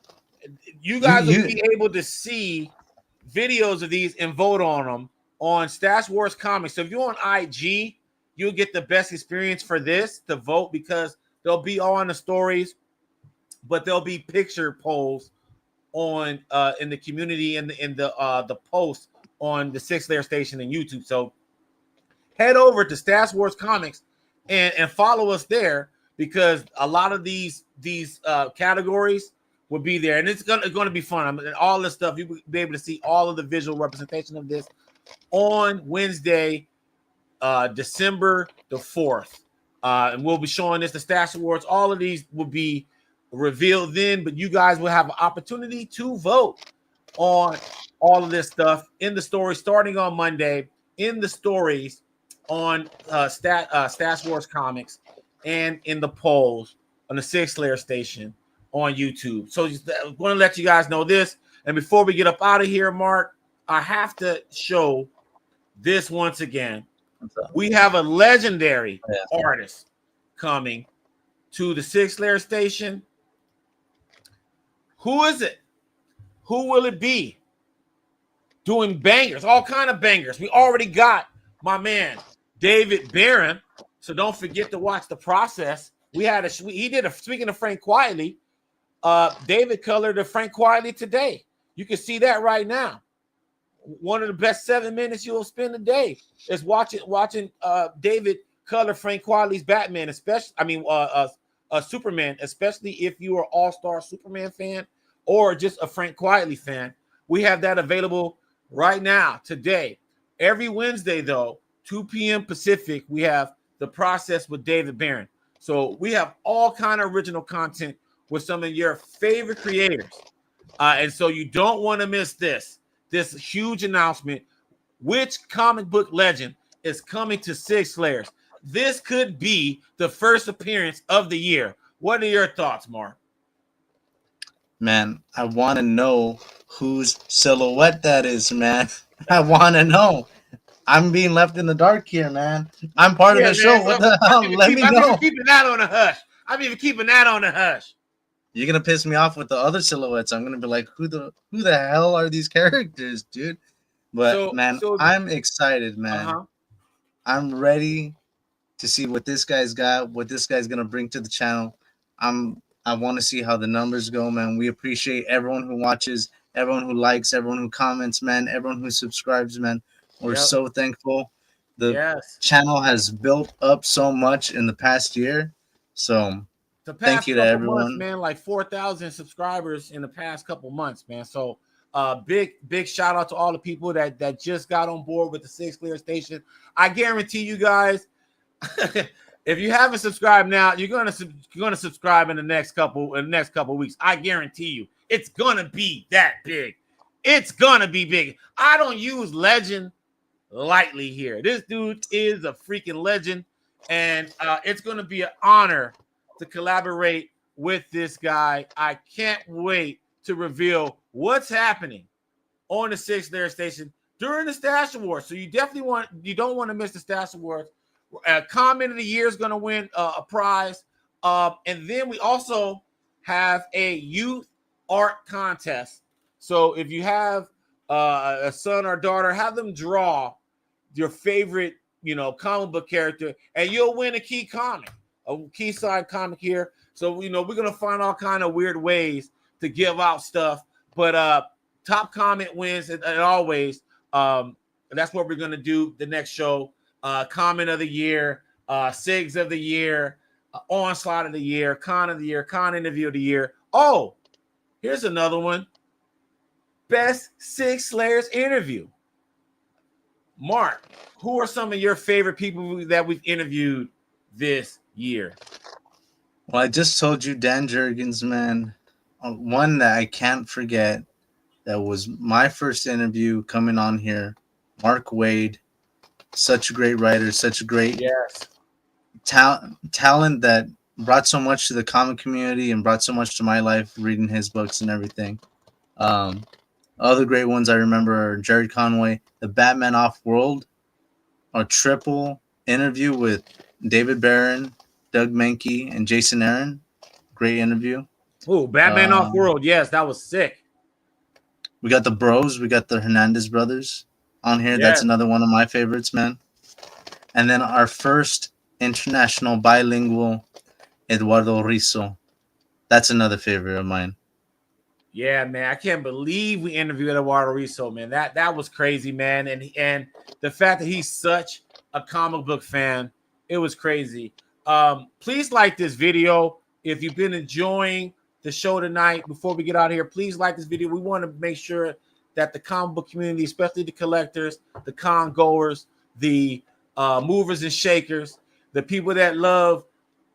You guys will be able to see videos of these and vote on them on Stash Wars Comics. So if you're on IG, you'll get the best experience for this to vote because they'll be all on the stories, but there'll be picture polls on in the community and in the post on the 6 Layer Station and YouTube. So head over to Stash Wars Comics and follow us there because a lot of these categories will be there, and it's gonna be fun. I mean, all this stuff you'll be able to see all of the visual representation of this on Wednesday, December the 4th, and we'll be showing this the Stash Awards. All of these will be revealed then, but you guys will have an opportunity to vote on all of this stuff in the story starting on Monday in the stories on Stash Wars Comics and in the polls on the 6 Layer Station on YouTube. So I'm going to let you guys know this. And before we get up out of here, Mark, I have to show this once again. We have a legendary artist coming to the 6 Layer Station. Who is it? Who will it be? Doing bangers, all kind of bangers. We already got my man, David Barron. So don't forget to watch the process. Speaking of Frank Quietly, David colored a Frank Quietly today. You can see that right now. One of the best 7 minutes you'll spend a day is watching David color Frank Quietly's Batman, Superman, especially if you are an all-star Superman fan or just a Frank Quietly fan. We have that available right now, today. Every Wednesday, though, 2 p.m. Pacific, we have the process with David Barron. So we have all kind of original content with some of your favorite creators. And so you don't want to miss this huge announcement. Which comic book legend is coming to 6 Layers? This could be the first appearance of the year. What are your thoughts, Mark? Man, I want to know whose silhouette that is, man. I want to know. I'm being left in the dark here, man. I'm part of the show. What the hell? Let me know. I'm even keeping that on the hush. You're gonna piss me off with the other silhouettes. I'm gonna be like, who the hell are these characters, dude? But I'm excited, man. I'm ready to see what this guy's got, what this guy's gonna bring to the channel. I want to see how the numbers go, man. We appreciate everyone who watches, everyone who likes, everyone who comments, man, everyone who subscribes, man. We're so thankful. The channel has built up so much in the past year. So thank you to everyone. Months, man, like 4,000 subscribers in the past couple months, man. So big shout out to all the people that just got on board with the 6 Layer Station. I guarantee you guys, if you haven't subscribed now, you're gonna subscribe in the next couple weeks. I guarantee you, it's gonna be that big. It's gonna be big. I don't use legend lightly here. This dude is a freaking legend, and it's gonna be an honor to collaborate with this guy. I can't wait to reveal what's happening on the 6 Layer Station during the Stash Awards. So you don't want to miss the Stash Awards. Comment of the Year is going to win a prize. And then we also have a youth art contest. So if you have a son or daughter, have them draw your favorite, comic book character, and you'll win a key comic, a key side comic here. So, we're going to find all kind of weird ways to give out stuff. But top comment wins, and always. That's what we're going to do the next show. Comment of the Year, SIGs of the Year, Onslaught of the Year, Con of the Year, Con Interview of the Year. Oh, here's another one. Best 6 Layers Interview. Mark, who are some of your favorite people that we've interviewed this year? Well, I just told you Dan Jurgens, man. One that I can't forget. That was my first interview coming on here. Mark Wade, such a great writer, such a great Yes. talent that brought so much to the comic community and brought so much to my life reading his books and everything. Other great ones I remember are Jared Conway, the Batman Off-World, a triple interview with David Barron, Doug Mankey, and Jason Aaron. Great interview. Oh, Batman Off-World. Yes, that was sick. We got the Bros. We got the Hernandez brothers on here. Yeah. That's another one of my favorites, man. And then our first international bilingual, Eduardo Rizzo. That's another favorite of mine. Yeah, man. I can't believe we interviewed Eduardo Rizzo, man. That was crazy, man. And the fact that he's such a comic book fan, it was crazy. Please like this video. If you've been enjoying the show tonight, before we get out of here, please like this video. We want to make sure that the comic book community, especially the collectors, the con goers, the movers and shakers, the people that love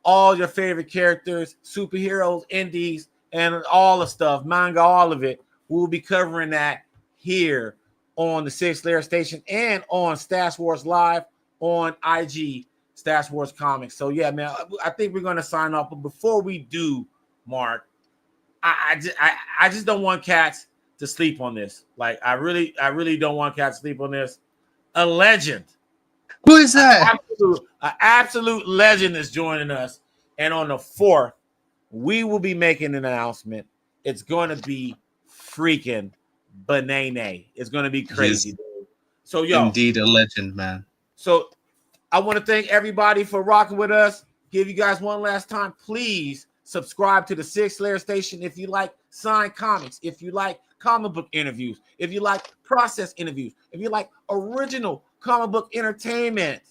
all your favorite characters, superheroes, indies, and all the stuff, manga, all of it. We'll be covering that here on the Sixth Layer Station and on Stash Wars Live on IG, Stash Wars Comics. So yeah, man, I think we're gonna sign off. But before we do, Mark, I just don't want cats to sleep on this. Like I really don't want cats to sleep on this. A legend. Who is that? An absolute legend is joining us. And on the 4th, we will be making an announcement. It's going to be freaking banana. It's going to be crazy, dude. So, yo. Indeed a legend, man. So, I want to thank everybody for rocking with us. Give you guys one last time. Please subscribe to the Sixth Layer Station if you like signed comics, if you like comic book interviews, if you like process interviews, if you like original comic book entertainment.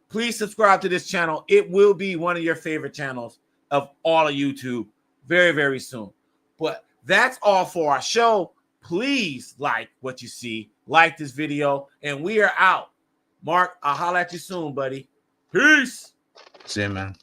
Please subscribe to this channel. It will be one of your favorite channels of all of YouTube very, very soon. But that's all for our show. Please like what you see. Like this video. And we are out. Mark, I'll holler at you soon, buddy. Peace. See you, man.